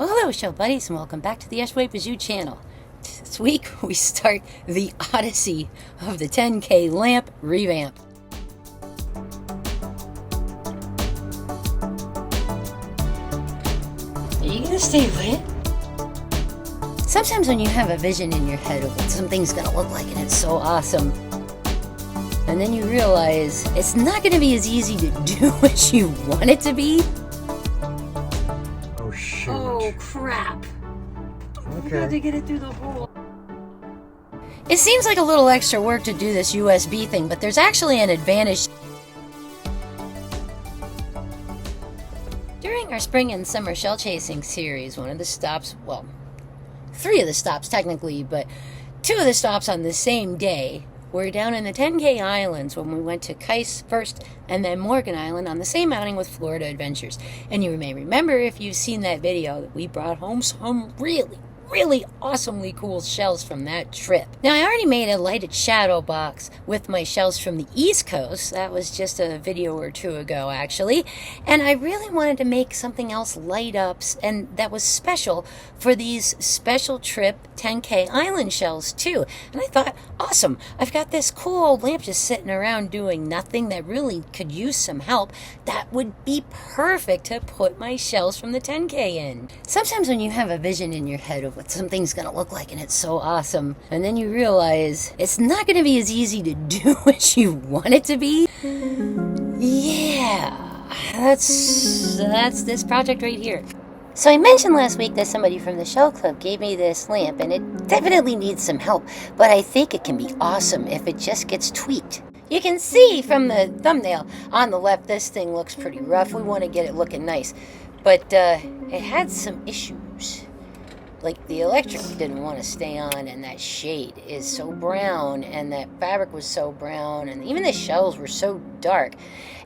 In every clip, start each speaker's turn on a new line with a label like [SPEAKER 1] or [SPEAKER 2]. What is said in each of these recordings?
[SPEAKER 1] Well, hello, show buddies, and welcome back to the Eshway channel. This week, we start the odyssey of the 10K lamp revamp. Are you gonna stay lit? Sometimes when you have a vision in your head of what something's gonna look like and it's so awesome, and then you realize it's not gonna be as easy to do as you want it to be.
[SPEAKER 2] Oh, shoot.
[SPEAKER 1] Oh, crap.
[SPEAKER 2] Okay.
[SPEAKER 1] We had to get it through the hole. It seems like a little extra work to do this USB thing, but there's actually an advantage. During our spring and summer shell chasing series, one of the stops, well, 3 of the stops technically, but 2 of the stops on the same day were down in the 10K Islands when we went to Kais first and then Morgan Island on the same outing with Florida Adventures. And you may remember, if you've seen that video, that we brought home some really awesomely cool shells from that trip. Now, I already made a lighted shadow box with my shells from the East Coast. That was just a video or 2 ago, actually. And I really wanted to make something else light ups, and that was special for these special trip 10K island shells too. And I thought, awesome, I've got this cool old lamp just sitting around doing nothing that really could use some help. That would be perfect to put my shells from the 10K in. Sometimes when you have a vision in your head of what something's gonna look like and it's so awesome, and then you realize it's not gonna be as easy to do as you want it to be. Yeah, that's this project right here. So I mentioned last week that somebody from the Shell Club gave me this lamp, and it definitely needs some help, but I think it can be awesome if it just gets tweaked. You can see from the thumbnail on the left, this thing looks pretty rough. We want to get it looking nice, but it had some issues. Like, the electric didn't want to stay on, and that shade is so brown, and that fabric was so brown, and even the shells were so dark.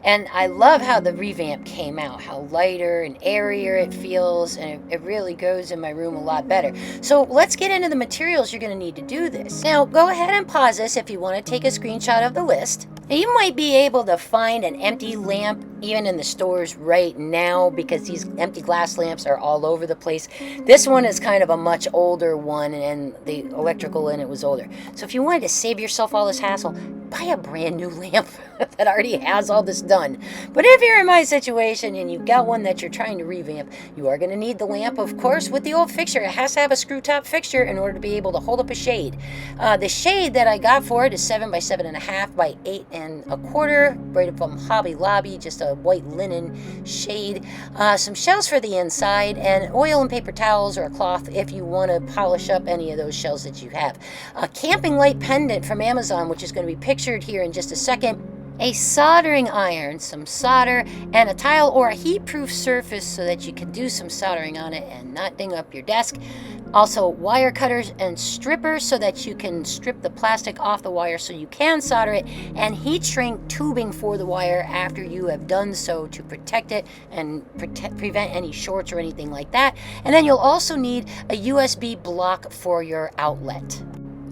[SPEAKER 1] And I love how the revamp came out, how lighter and airier it feels, and it really goes in my room a lot better. So let's get into the materials you're going to need to do this. Now, go ahead and pause this if you want to take a screenshot of the list. Now, you might be able to find an empty lamp even in the stores right now, because these empty glass lamps are all over the place. This one is kind of a much older one, and the electrical in it was older. So if you wanted to save yourself all this hassle, buy a brand new lamp that already has all this done. But if you're in my situation and you've got one that you're trying to revamp, you are going to need the lamp, of course, with the old fixture. It has to have a screw top fixture in order to be able to hold up a shade. The shade that I got for it is 7 by 7.5 by 8 1/4, right from Hobby Lobby, just a white linen shade. Some shells for the inside, and oil and paper towels or a cloth if you want to polish up any of those shells that you have. A camping light pendant from Amazon, which is going to be pictured here in just a second. A soldering iron, some solder, and a tile or a heat-proof surface so that you can do some soldering on it and not ding up your desk. Also, wire cutters and strippers so that you can strip the plastic off the wire so you can solder it, and heat shrink tubing for the wire after you have done so to protect it and prevent any shorts or anything like that. And then you'll also need a USB block for your outlet.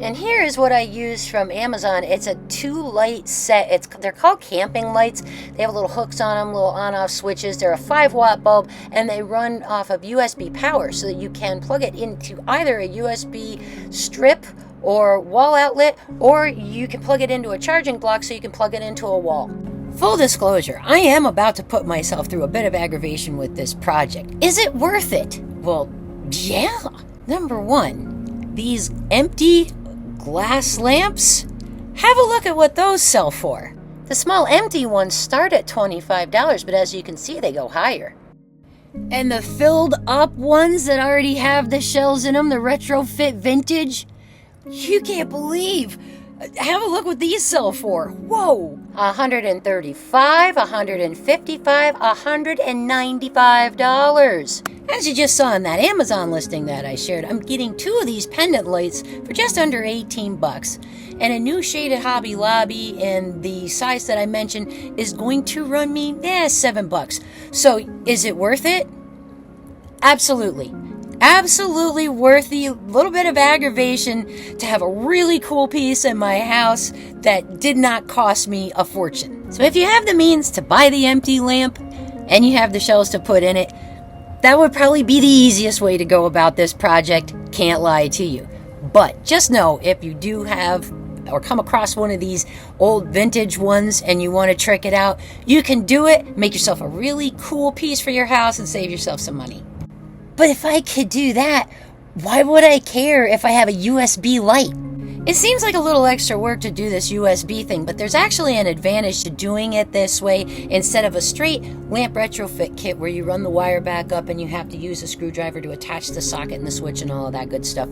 [SPEAKER 1] And here is what I used from Amazon. It's a 2 light set. They're called camping lights. They have little hooks on them, little on-off switches. They're a 5-watt bulb, and they run off of USB power so that you can plug it into either a USB strip or wall outlet, or you can plug it into a charging block so you can plug it into a wall. Full disclosure, I am about to put myself through a bit of aggravation with this project. Is it worth it? Well, yeah. Number 1, these empty glass lamps, have a look at what those sell for. The small empty ones start at $25, but as you can see, they go higher. And the filled up ones that already have the shells in them, the retrofit vintage, you can't believe. Have a look what these sell for. Whoa! $135, $155, $195. As you just saw in that Amazon listing that I shared, I'm getting 2 of these pendant lights for just under 18 bucks. And a new shade at Hobby Lobby in the size that I mentioned is going to run me $7 bucks. So is it worth it? Absolutely. Absolutely worth the little bit of aggravation to have a really cool piece in my house that did not cost me a fortune. So if you have the means to buy the empty lamp and you have the shells to put in it, That would probably be the easiest way to go about this project, can't lie to you. But just know, if you do have or come across one of these old vintage ones and you want to trick it out, you can do it, make yourself a really cool piece for your house and save yourself some money. But if I could do that, why would I care if I have a USB light? It seems like a little extra work to do this USB thing, but there's actually an advantage to doing it this way instead of a straight lamp retrofit kit where you run the wire back up and you have to use a screwdriver to attach the socket and the switch and all of that good stuff.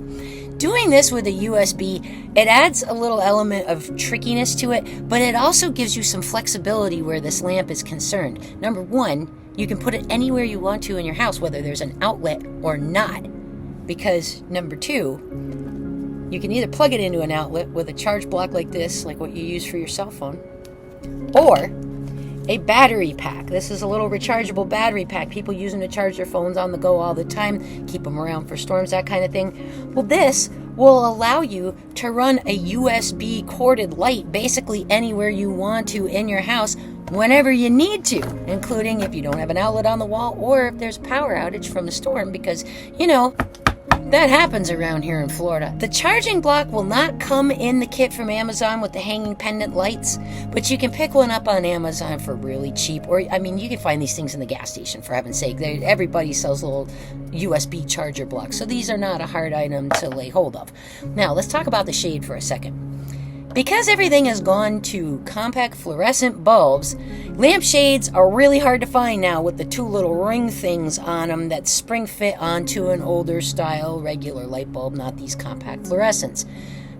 [SPEAKER 1] Doing this with a USB, it adds a little element of trickiness to it, but it also gives you some flexibility where this lamp is concerned. Number one, you can put it anywhere you want to in your house, whether there's an outlet or not. Because number two, you can either plug it into an outlet with a charge block like this, like what you use for your cell phone, or a battery pack. This is a little rechargeable battery pack. People use them to charge their phones on the go all the time, keep them around for storms, that kind of thing. Well, this will allow you to run a USB corded light basically anywhere you want to in your house whenever you need to, including if you don't have an outlet on the wall or if there's a power outage from a storm, because, you know, that happens around here in Florida. The charging block will not come in the kit from Amazon with the hanging pendant lights, but you can pick one up on Amazon for really cheap. Or, I mean, you can find these things in the gas station, for heaven's sake. Everybody sells little USB charger blocks, so these are not a hard item to lay hold of. Now, let's talk about the shade for a second. Because everything has gone to compact fluorescent bulbs, lamp shades are really hard to find now with the two little ring things on them that spring fit onto an older style regular light bulb, not these compact fluorescents.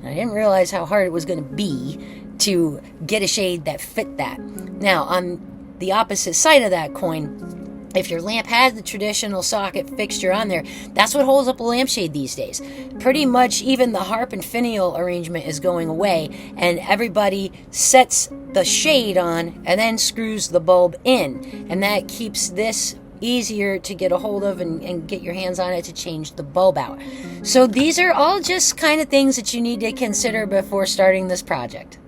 [SPEAKER 1] And I didn't realize how hard it was going to be to get a shade that fit that. Now, on the opposite side of that coin, if your lamp has the traditional socket fixture on there, that's what holds up a lampshade these days. Pretty much even the harp and finial arrangement is going away, and everybody sets the shade on and then screws the bulb in. And that keeps this easier to get a hold of and get your hands on it to change the bulb out. So these are all just kind of things that you need to consider before starting this project.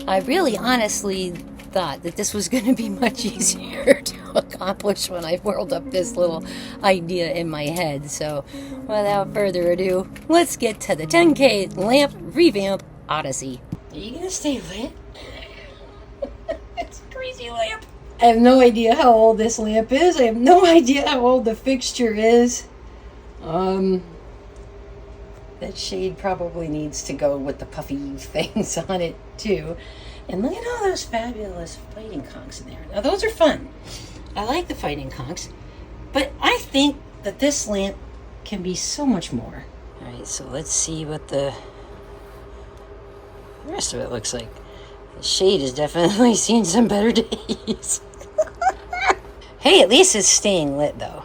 [SPEAKER 1] I really honestly thought that this was going to be much easier to accomplish when I whirled up this little idea in my head. So without further ado, let's get to the 10K Lamp Revamp Odyssey. Are you going to stay lit? It's a crazy lamp. I have no idea how old this lamp is. I have no idea how old the fixture is. That shade probably needs to go with the puffy things on it too. And look at all those fabulous fighting conchs in there. Now those are fun. I like the fighting conchs, but I think that this lamp can be so much more. All right, so let's see what the rest of it looks like. The shade has definitely seen some better days. Hey, at least it's staying lit though,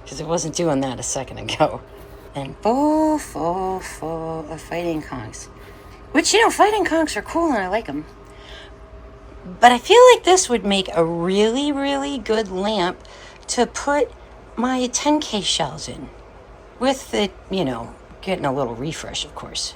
[SPEAKER 1] because it wasn't doing that a second ago. And full of fighting conchs. Which, you know, fighting conchs are cool and I like them. But I feel like this would make a really, really good lamp to put my 10K shells in. With it, you know, getting a little refresh, of course.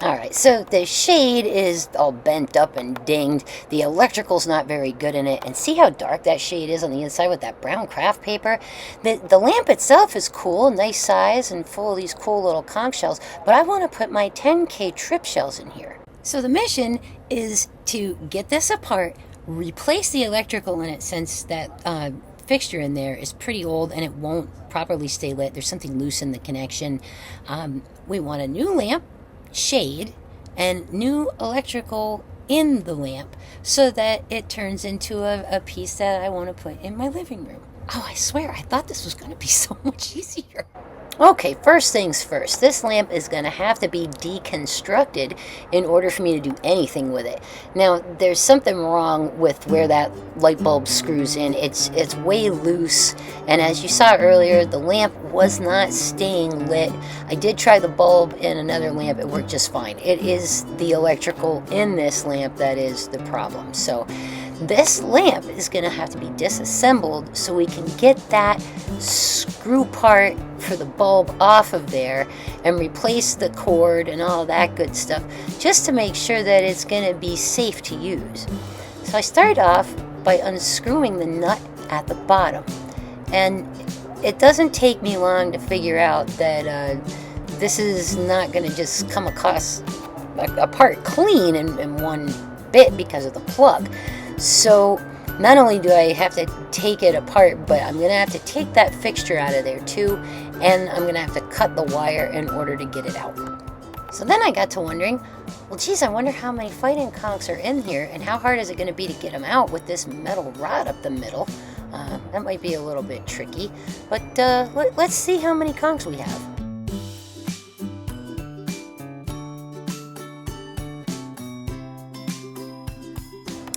[SPEAKER 1] Alright, so the shade is all bent up and dinged. The electrical's not very good in it. And see how dark that shade is on the inside with that brown craft paper? The lamp itself is cool, nice size, and full of these cool little conch shells. But I want to put my 10K trip shells in here. So the mission is to get this apart, replace the electrical in it since that fixture in there is pretty old and it won't properly stay lit. There's something loose in the connection. We want a new lamp, shade, and new electrical in the lamp so that it turns into a piece that I want to put in my living room. Oh, I swear, I thought this was going to be so much easier. Okay, first things first, this lamp is going to have to be deconstructed in order for me to do anything with it. Now, there's something wrong with where that light bulb screws in. It's way loose, and as you saw earlier, the lamp was not staying lit. I did try the bulb in another lamp, it worked just fine. It is the electrical in this lamp that is the problem. So this lamp is going to have to be disassembled so we can get that screw part for the bulb off of there and replace the cord and all that good stuff just to make sure that it's going to be safe to use. So I started off by unscrewing the nut at the bottom, and it doesn't take me long to figure out that this is not going to just come apart clean in one bit because of the plug. So not only do I have to take it apart, but I'm going to have to take that fixture out of there too, and I'm going to have to cut the wire in order to get it out. So then I got to wondering, well, geez, I wonder how many fighting conchs are in here, and how hard is it going to be to get them out with this metal rod up the middle? That might be a little bit tricky, but let's see how many conchs we have.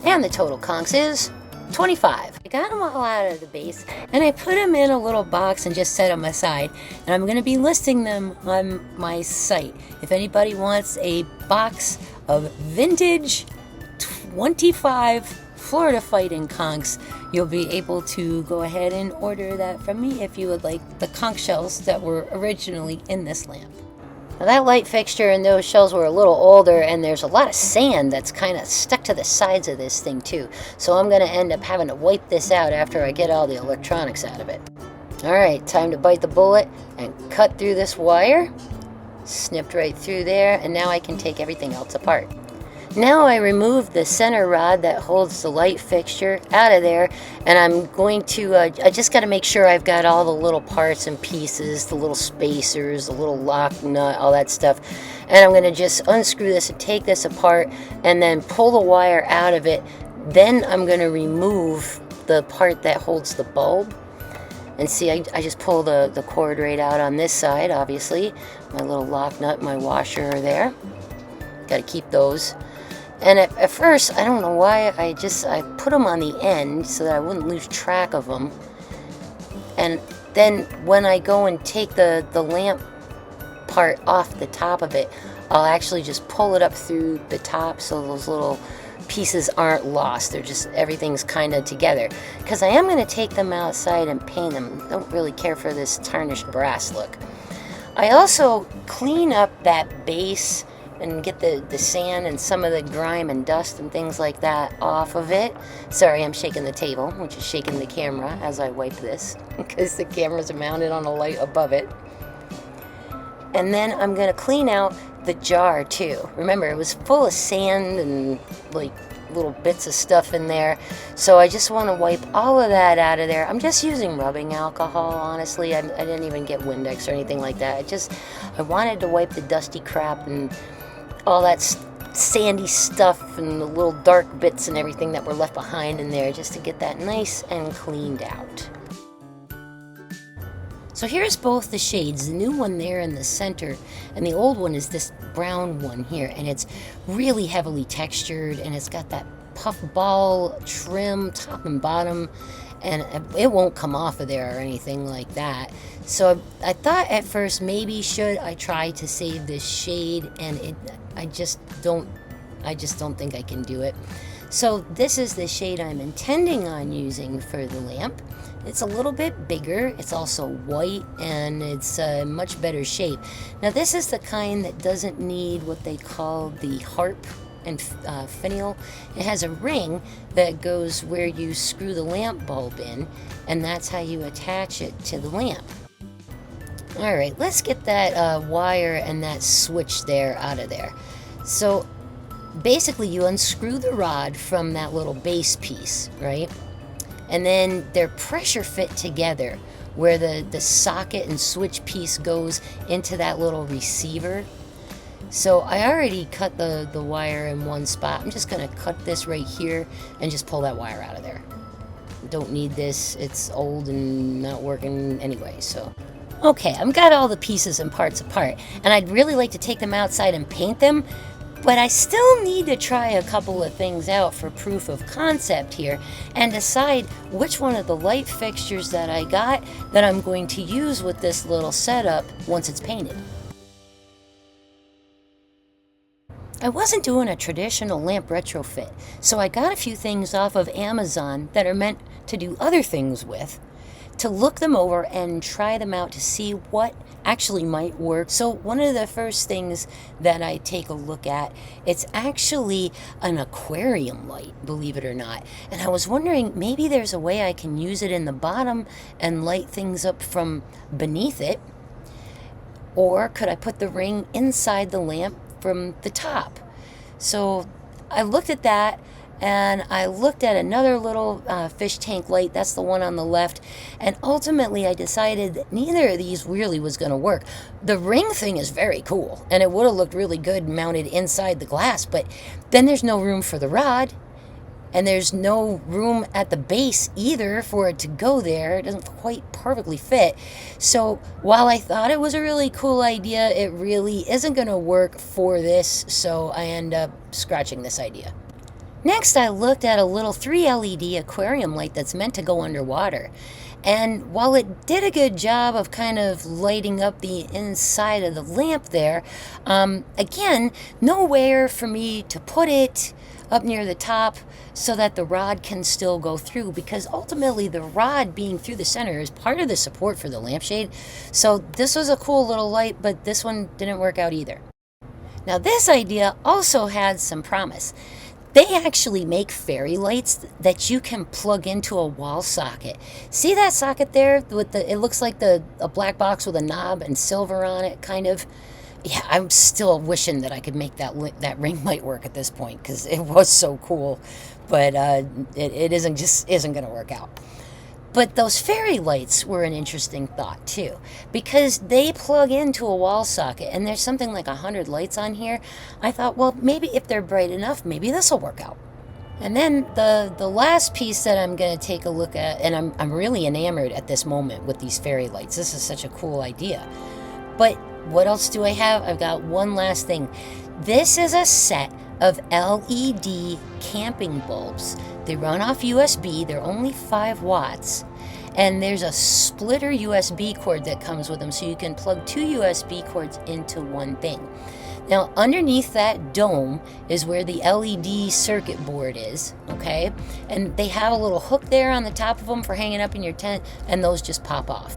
[SPEAKER 1] And the total conchs is 25. I got them all out of the base, and I put them in a little box and just set them aside. And I'm going to be listing them on my site. If anybody wants a box of vintage 25 Florida fighting conchs, you'll be able to go ahead and order that from me if you would like the conch shells that were originally in this lamp. Now that light fixture and those shells were a little older, and there's a lot of sand that's kind of stuck to the sides of this thing too. So I'm going to end up having to wipe this out after I get all the electronics out of it. Alright, time to bite the bullet and cut through this wire. Snipped right through there, and now I can take everything else apart. Now I removed the center rod that holds the light fixture out of there, and I'm going to, I just got to make sure I've got all the little parts and pieces, the little spacers, the little lock nut, all that stuff. And I'm going to just unscrew this and take this apart and then pull the wire out of it. Then I'm going to remove the part that holds the bulb. And see, I just pull the cord right out on this side, obviously. My little lock nut, my washer are there. Got to keep those. And at first, I don't know why, I put them on the end so that I wouldn't lose track of them. And then when I go and take the lamp part off the top of it, I'll actually just pull it up through the top so those little pieces aren't lost. They're just, everything's kind of together. Because I am going to take them outside and paint them. Don't really care for this tarnished brass look. I also clean up that base and get the sand and some of the grime and dust and things like that off of it. Sorry, I'm shaking the table, which is shaking the camera as I wipe this, because the camera's mounted on a light above it. And then I'm going to clean out the jar too. Remember, it was full of sand and like little bits of stuff in there. So I just want to wipe all of that out of there. I'm just using rubbing alcohol, honestly. I didn't even get Windex or anything like that. I wanted to wipe the dusty crap and all that sandy stuff and the little dark bits and everything that were left behind in there, just to get that nice and cleaned out. So here's both the shades, the new one there in the center, and the old one is this brown one here, and it's really heavily textured, and it's got that puff ball trim top and bottom, and it won't come off of there or anything like that. So I thought at first, maybe should I try to save this shade, and I just don't think I can do it. So this is the shade I'm intending on using for the lamp. It's a little bit bigger, it's also white, and it's a much better shape. Now this is the kind that doesn't need what they call the harp and finial. It has a ring that goes where you screw the lamp bulb in, and that's how you attach it to the lamp. Alright, let's get that wire and that switch there out of there. So basically you unscrew the rod from that little base piece, right? And then they're pressure fit together where the socket and switch piece goes into that little receiver. So I already cut the wire in one spot. I'm just going to cut this right here and just pull that wire out of there. Don't need this. It's old and not working anyway, so. Okay, I've got all the pieces and parts apart, and I'd really like to take them outside and paint them, but I still need to try a couple of things out for proof of concept here and decide which one of the light fixtures that I got that I'm going to use with this little setup once it's painted. I wasn't doing a traditional lamp retrofit, so I got a few things off of Amazon that are meant to do other things with. to look them over and try them out to see what actually might work. So one of the first things that I take a look at, it's actually an aquarium light, believe it or not. And I was wondering, maybe there's a way I can use it in the bottom and light things up from beneath it. Or could I put the ring inside the lamp from the top? So I looked at that, and I looked at another little fish tank light. That's the one on the left. And ultimately I decided that neither of these really was going to work. The ring thing is very cool, and it would have looked really good mounted inside the glass, but then there's no room for the rod, and there's no room at the base either for it to go there. It doesn't quite perfectly fit. So while I thought it was a really cool idea, it really isn't going to work for this, so I end up scratching this idea. Next, I looked at a little 3 LED aquarium light that's meant to go underwater. And while it did a good job of kind of lighting up the inside of the lamp there, again, nowhere for me to put it up near the top so that the rod can still go through, because ultimately the rod being through the center is part of the support for the lampshade. So this was a cool little light, but this one didn't work out either. Now this idea also had some promise. They actually make fairy lights that you can plug into a wall socket. See that socket there with it looks like a black box with a knob and silver on it, kind of. Yeah, I'm still wishing that I could make that ring light work at this point, because it was so cool, but it isn't going to work out. But those fairy lights were an interesting thought too, because they plug into a wall socket, and there's something like 100 lights on here. I thought, well, maybe if they're bright enough, maybe this will work out. And then the last piece that I'm going to take a look at, and I'm really enamored at this moment with these fairy lights. This is such a cool idea. But what else do I have? I've got one last thing. This is a set of LED camping bulbs. They run off USB. They're only 5 watts. And there's a splitter USB cord that comes with them, so you can plug 2 USB cords into one thing. Now, underneath that dome is where the LED circuit board is, okay? And they have a little hook there on the top of them for hanging up in your tent, and those just pop off.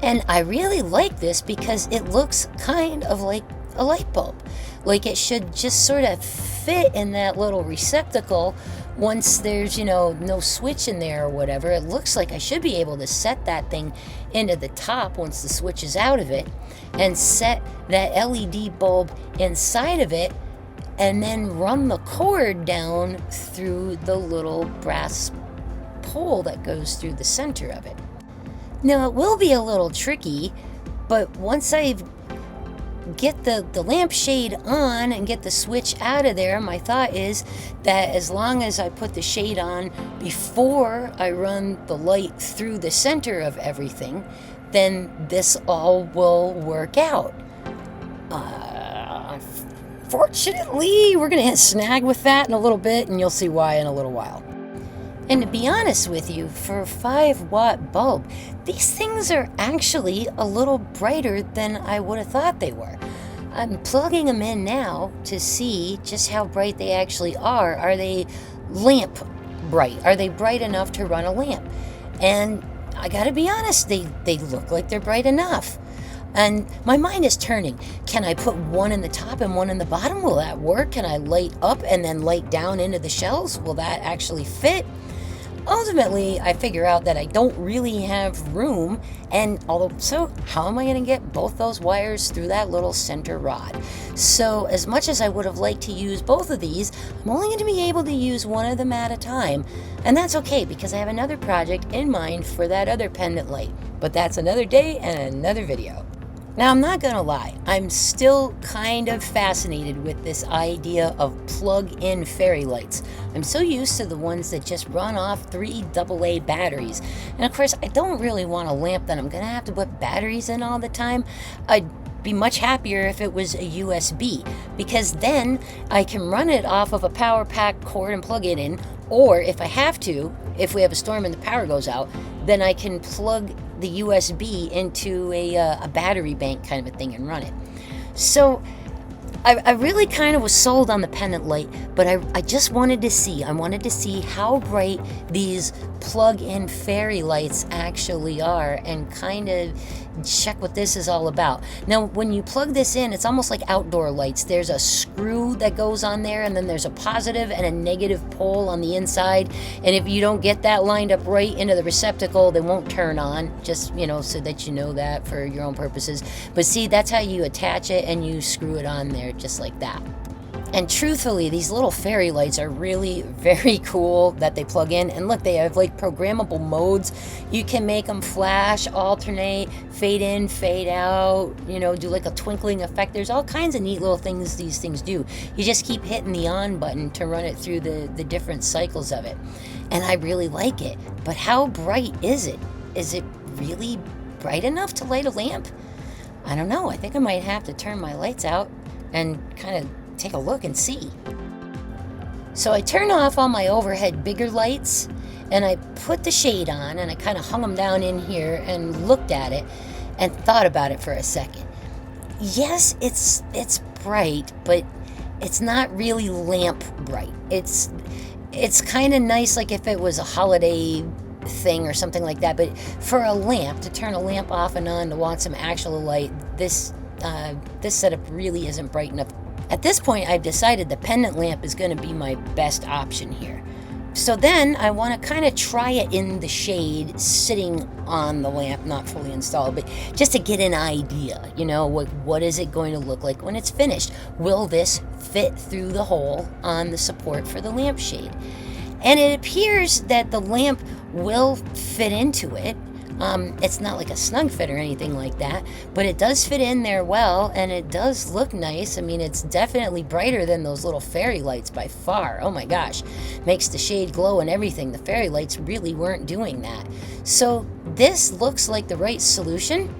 [SPEAKER 1] And I really like this because it looks kind of like a light bulb. Like it should just sort of fit in that little receptacle once there's, no switch in there or whatever. It looks like I should be able to set that thing into the top once the switch is out of it, and set that LED bulb inside of it, and then run the cord down through the little brass pole that goes through the center of it. Now, it will be a little tricky, but once I get the lampshade on and get the switch out of there, my thought is that as long as I put the shade on before I run the light through the center of everything, then this all will work out. Fortunately, we're going to hit a snag with that in a little bit, and you'll see why in a little while. And to be honest with you, for a 5-watt bulb, these things are actually a little brighter than I would have thought they were. I'm plugging them in now to see just how bright they actually are. Are they lamp bright? Are they bright enough to run a lamp? And I gotta be honest, they look like they're bright enough. And my mind is turning. Can I put one in the top and one in the bottom? Will that work? Can I light up and then light down into the shells? Will that actually fit? Ultimately, I figure out that I don't really have room, and so how am I going to get both those wires through that little center rod? So as much as I would have liked to use both of these, I'm only going to be able to use one of them at a time, and that's okay because I have another project in mind for that other pendant light, but that's another day and another video. Now, I'm not gonna lie, I'm still kind of fascinated with this idea of plug-in fairy lights. I'm so used to the ones that just run off 3 AA batteries. And of course, I don't really want a lamp that I'm gonna have to put batteries in all the time. I'd be much happier if it was a USB, because then I can run it off of a power pack cord and plug it in, or if I have to, if we have a storm and the power goes out, then I can plug the USB into a battery bank kind of a thing and run it. So I really kind of was sold on the pendant light, but I just wanted to see. I wanted to see how bright these plug-in fairy lights actually are and kind of check what this is all about. Now, when you plug this in, it's almost like outdoor lights. There's a screw that goes on there, and then there's a positive and a negative pole on the inside. And if you don't get that lined up right into the receptacle, they won't turn on, just, so that you know that for your own purposes. But see, that's how you attach it, and you screw it on there just like that. And truthfully, these little fairy lights are really very cool that they plug in. And look, they have like programmable modes. You can make them flash, alternate, fade in, fade out, do like a twinkling effect. There's all kinds of neat little things these things do. You just keep hitting the on button to run it through the different cycles of it. And I really like it. But how bright is it? Is it really bright enough to light a lamp? I don't know. I think I might have to turn my lights out and kind of take a look and see. So I turned off all my overhead bigger lights, and I put the shade on, and I kind of hung them down in here and looked at it and thought about it for a second. Yes, it's bright, but it's not really lamp bright. It's kind of nice, like if it was a holiday thing or something like that. But for a lamp, to turn a lamp off and on to want some actual light, this setup really isn't bright enough. At this point, I've decided the pendant lamp is going to be my best option here. So then I want to kind of try it in the shade, sitting on the lamp, not fully installed, but just to get an idea, what is it going to look like when it's finished? Will this fit through the hole on the support for the lampshade? And it appears that the lamp will fit into it. It's not like a snug fit or anything like that, but it does fit in there well, and it does look nice. I mean, it's definitely brighter than those little fairy lights by far. Oh my gosh, makes the shade glow and everything. The fairy lights really weren't doing that. So this looks like the right solution,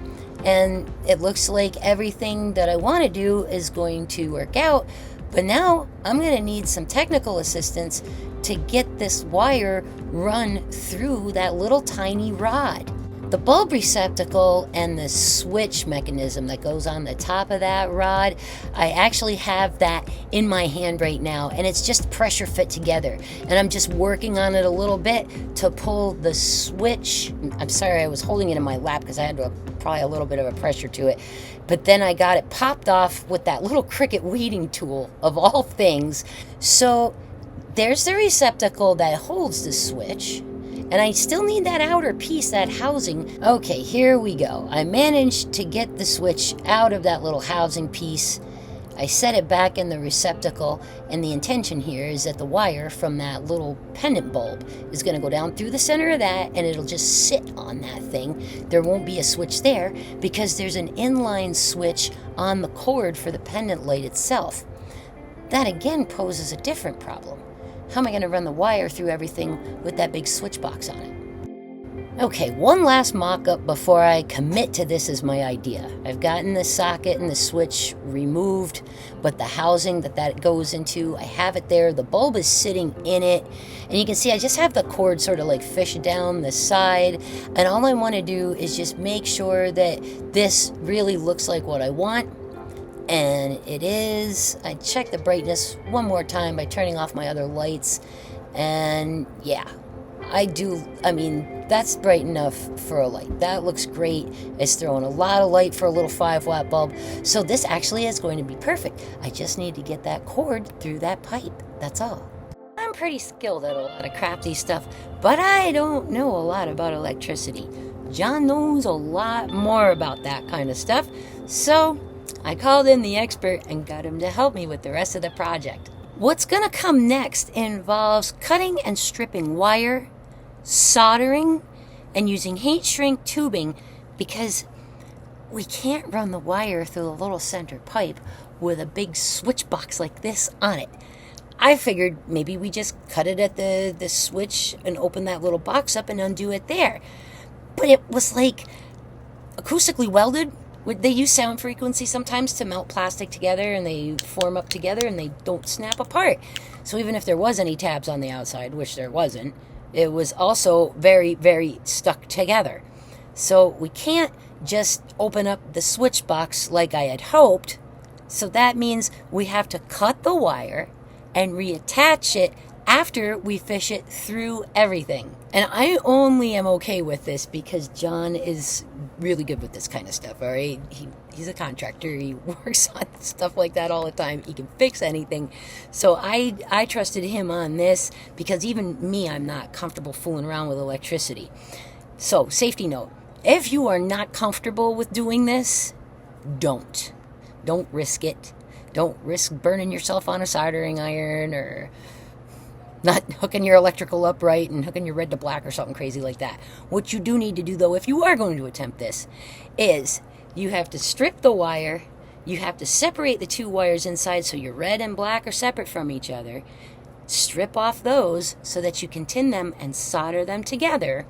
[SPEAKER 1] and it looks like everything that I want to do is going to work out. But now I'm going to need some technical assistance to get this wire run through that little tiny rod. The bulb receptacle and the switch mechanism that goes on the top of that rod, I actually have that in my hand right now, and it's just pressure fit together. And I'm just working on it a little bit to pull the switch. I'm sorry, I was holding it in my lap because I had to apply a little bit of a pressure to it. But then I got it popped off with that little Cricut weeding tool, of all things. So there's the receptacle that holds the switch. And I still need that outer piece, that housing. Okay, here we go. I managed to get the switch out of that little housing piece. I set it back in the receptacle, and the intention here is that the wire from that little pendant bulb is going to go down through the center of that, and it'll just sit on that thing. There won't be a switch there because there's an inline switch on the cord for the pendant light itself. That again poses a different problem. How am I going to run the wire through everything with that big switch box on it? Okay, one last mock-up before I commit to this as my idea. I've gotten the socket and the switch removed, but the housing that goes into, I have it there. The bulb is sitting in it, and you can see I just have the cord sort of like fished down the side, and all I want to do is just make sure that this really looks like what I want. And it is. I checked the brightness one more time by turning off my other lights. And yeah, I mean, that's bright enough for a light. That looks great. It's throwing a lot of light for a little 5-watt bulb. So this actually is going to be perfect. I just need to get that cord through that pipe. That's all. I'm pretty skilled at a lot of crafty stuff, but I don't know a lot about electricity. John knows a lot more about that kind of stuff. So I called in the expert and got him to help me with the rest of the project. What's going to come next involves cutting and stripping wire, soldering, and using heat shrink tubing, because we can't run the wire through the little center pipe with a big switch box like this on it. I figured maybe we just cut it at the switch and open that little box up and undo it there. But it was like acoustically welded. They use sound frequency sometimes to melt plastic together, and they form up together and they don't snap apart. So even if there was any tabs on the outside, which there wasn't, it was also very, very stuck together. So we can't just open up the switch box like I had hoped So that means we have to cut the wire and reattach it after we fish it through everything. And I only am okay with this because John is really good with this kind of stuff, all right? He's a contractor. He works on stuff like that all the time. He can fix anything. So I trusted him on this because even me, I'm not comfortable fooling around with electricity. So, safety note, if you are not comfortable with doing this, don't risk it. Don't risk burning yourself on a soldering iron or not hooking your electrical up right and hooking your red to black or something crazy like that. What you do need to do, though, if you are going to attempt this, is you have to strip the wire. You have to separate the two wires inside so your red and black are separate from each other. Strip off those so that you can tin them and solder them together.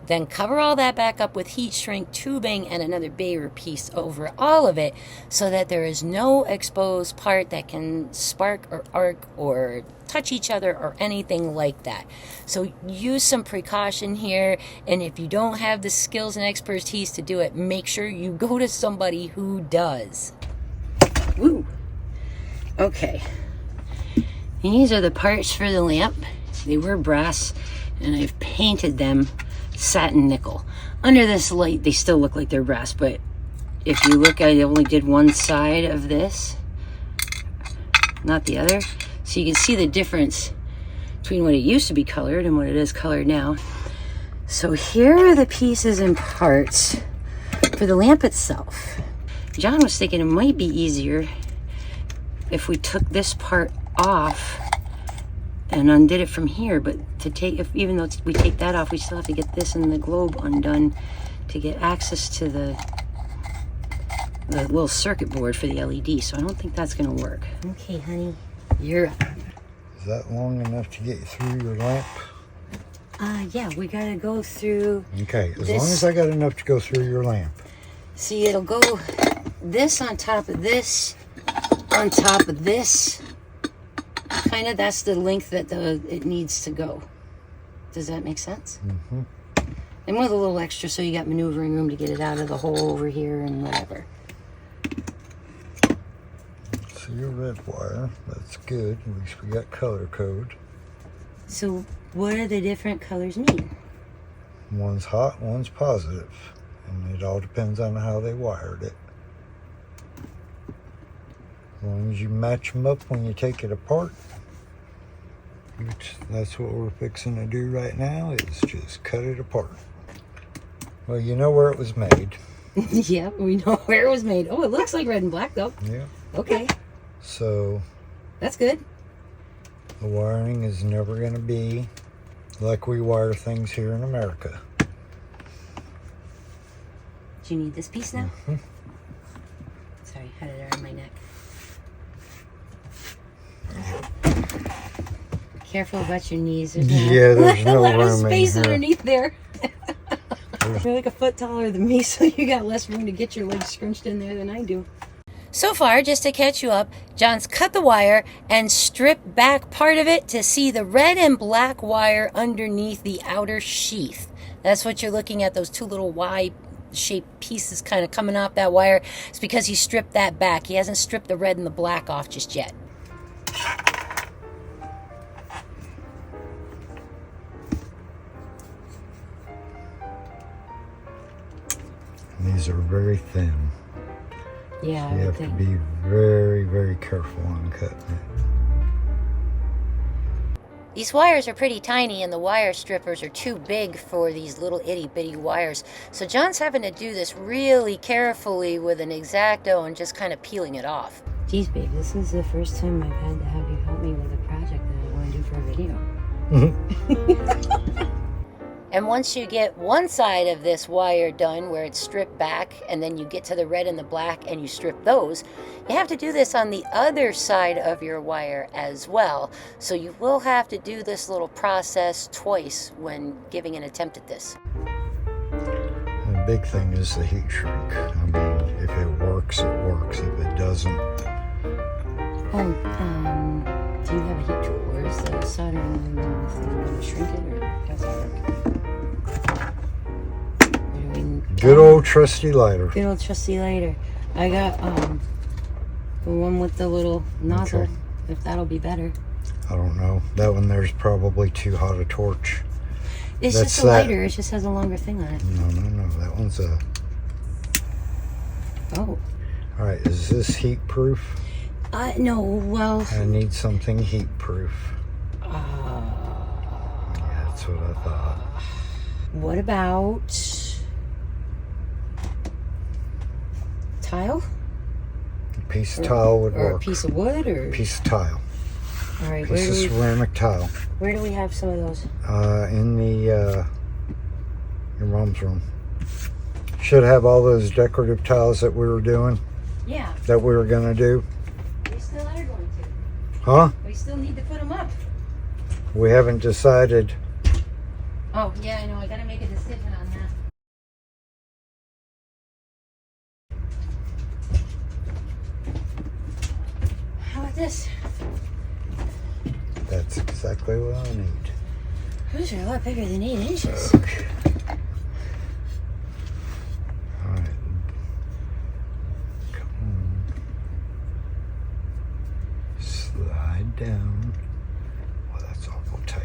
[SPEAKER 1] Then cover all that back up with heat shrink tubing and another Bayer piece over all of it so that there is no exposed part that can spark or arc or touch each other or anything like that. So use some precaution here, and if you don't have the skills and expertise to do it, make sure you go to somebody who does. Woo! Okay. These are the parts for the lamp. They were brass, and I've painted them satin nickel. Under this light they still look like they're brass, but if you look, I only did one side of this, not the other, so you can see the difference between what it used to be colored and what it is colored now. So here are the pieces and parts for the lamp itself. John was thinking it might be easier if we took this part off and undid it from here, but to take, even though we take that off, we still have to get this and the globe undone to get access to the little circuit board for the LED, so I don't think that's gonna work. Okay, honey, you're up.
[SPEAKER 2] Is that long enough to get through your lamp?
[SPEAKER 1] Yeah, we gotta go through.
[SPEAKER 2] Okay, as long as I got enough to go through your lamp.
[SPEAKER 1] See, it'll go this on top of this, on top of this. Kind of, that's the length that it needs to go. Does that make sense?
[SPEAKER 2] Mm-hmm.
[SPEAKER 1] And with a little extra so you got maneuvering room to get it out of the hole over here and whatever.
[SPEAKER 2] So your red wire, that's good. At least we got color code.
[SPEAKER 1] So what do the different colors mean?
[SPEAKER 2] One's hot, one's positive. And it all depends on how they wired it. As long as you match them up when you take it apart, which that's what we're fixing to do right now, is just cut it apart. Well, you know where it was made.
[SPEAKER 1] Yeah, we know where it was made. Oh, it looks like red and black though.
[SPEAKER 2] Yeah.
[SPEAKER 1] Okay.
[SPEAKER 2] So
[SPEAKER 1] that's good.
[SPEAKER 2] The wiring is never going to be like we wire things here in America.
[SPEAKER 1] Do you need this piece now?
[SPEAKER 2] Mm-hmm.
[SPEAKER 1] Sorry, had it around my neck. Careful about your knees. There's
[SPEAKER 2] there's no
[SPEAKER 1] a lot of
[SPEAKER 2] room
[SPEAKER 1] space
[SPEAKER 2] in here.
[SPEAKER 1] underneath there. You're like a foot taller than me, so you got less room to get your legs scrunched in there than I do. So far, just to catch you up, John's cut the wire and stripped back part of it to see the red and black wire underneath the outer sheath. That's what you're looking at, those two little Y-shaped pieces kind of coming off that wire. It's because he stripped that back. He hasn't stripped the red and the black off just yet.
[SPEAKER 2] These are very thin.
[SPEAKER 1] Yeah,
[SPEAKER 2] so you have to be very, very careful on cutting it.
[SPEAKER 1] These wires are pretty tiny, and the wire strippers are too big for these little itty-bitty wires. So John's having to do this really carefully with an X-Acto and just kind of peeling it off. Geez, babe, this is the first time I've had to have you help me with a project that I want to do for a video. And once you get one side of this wire done where it's stripped back, and then you get to the red and the black and you strip those, you have to do this on the other side of your wire as well. So you will have to do this little process twice when giving an attempt at this.
[SPEAKER 2] The big thing is the heat shrink. I mean, if it works, it works. If it doesn't...
[SPEAKER 1] do you have a heat tool, or is the soldering going to shrink it, or how's that work?
[SPEAKER 2] Good old trusty lighter.
[SPEAKER 1] Good old trusty lighter. I got The one with the little nozzle,
[SPEAKER 2] Okay.
[SPEAKER 1] if that'll be better.
[SPEAKER 2] I don't know. That one there's probably too hot a torch.
[SPEAKER 1] It's
[SPEAKER 2] That's
[SPEAKER 1] just a lighter. It just has a longer thing on it.
[SPEAKER 2] No. That one's a...
[SPEAKER 1] Oh.
[SPEAKER 2] All right, is this heat proof?
[SPEAKER 1] No, well...
[SPEAKER 2] I need something heat proof. Yeah, that's what I thought.
[SPEAKER 1] What about... tile?
[SPEAKER 2] A piece of tile would
[SPEAKER 1] Or
[SPEAKER 2] work.
[SPEAKER 1] a piece of wood, or...
[SPEAKER 2] Piece of tile.
[SPEAKER 1] All right,
[SPEAKER 2] Piece of ceramic tile.
[SPEAKER 1] where do we have some of those?
[SPEAKER 2] In the your mom's room. Should have all those decorative tiles that we were doing,
[SPEAKER 1] Yeah,
[SPEAKER 2] that we were gonna do.
[SPEAKER 1] we still are going to.
[SPEAKER 2] Huh?
[SPEAKER 1] We still need to put them up.
[SPEAKER 2] We haven't decided.
[SPEAKER 1] Oh, yeah, I know. I gotta make a decision on that. How about this?
[SPEAKER 2] That's exactly what I need.
[SPEAKER 1] Those are a lot bigger than 8 inches.
[SPEAKER 2] Okay. All right. Come on. Slide down. Well, that's awful tight.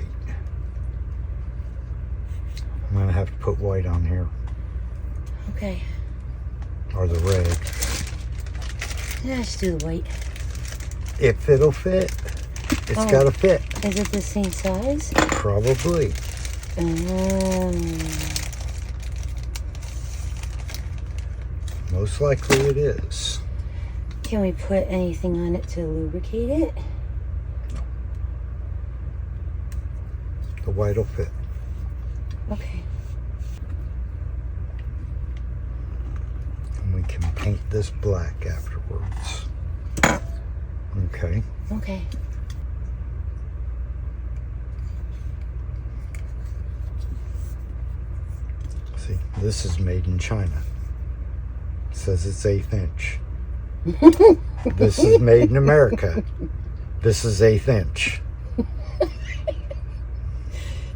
[SPEAKER 2] I'm gonna have to put white on here,
[SPEAKER 1] Okay.
[SPEAKER 2] or the red,
[SPEAKER 1] Yeah, let's do the white.
[SPEAKER 2] if it'll fit. It's
[SPEAKER 1] Oh.
[SPEAKER 2] gotta fit.
[SPEAKER 1] Is it the same size?
[SPEAKER 2] Probably. Most likely it is.
[SPEAKER 1] Can we put anything on it to lubricate it?
[SPEAKER 2] The white will fit.
[SPEAKER 1] Okay.
[SPEAKER 2] And we can paint this black afterwards. Okay.
[SPEAKER 1] Okay.
[SPEAKER 2] See, this is made in China. It says it's 1/8 inch. This is made in America. This is 1/8 inch.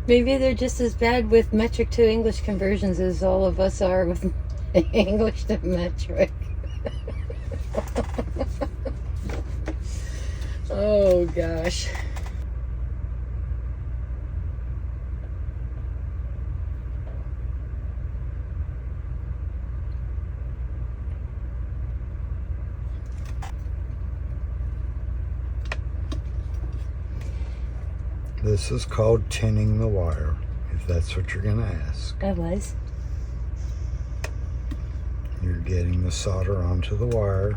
[SPEAKER 1] Maybe they're just as bad with metric to English conversions as all of us are with English to metric. Oh gosh.
[SPEAKER 2] This is called tinning the wire, if that's what you're gonna ask.
[SPEAKER 1] I was.
[SPEAKER 2] You're getting the solder onto the wire.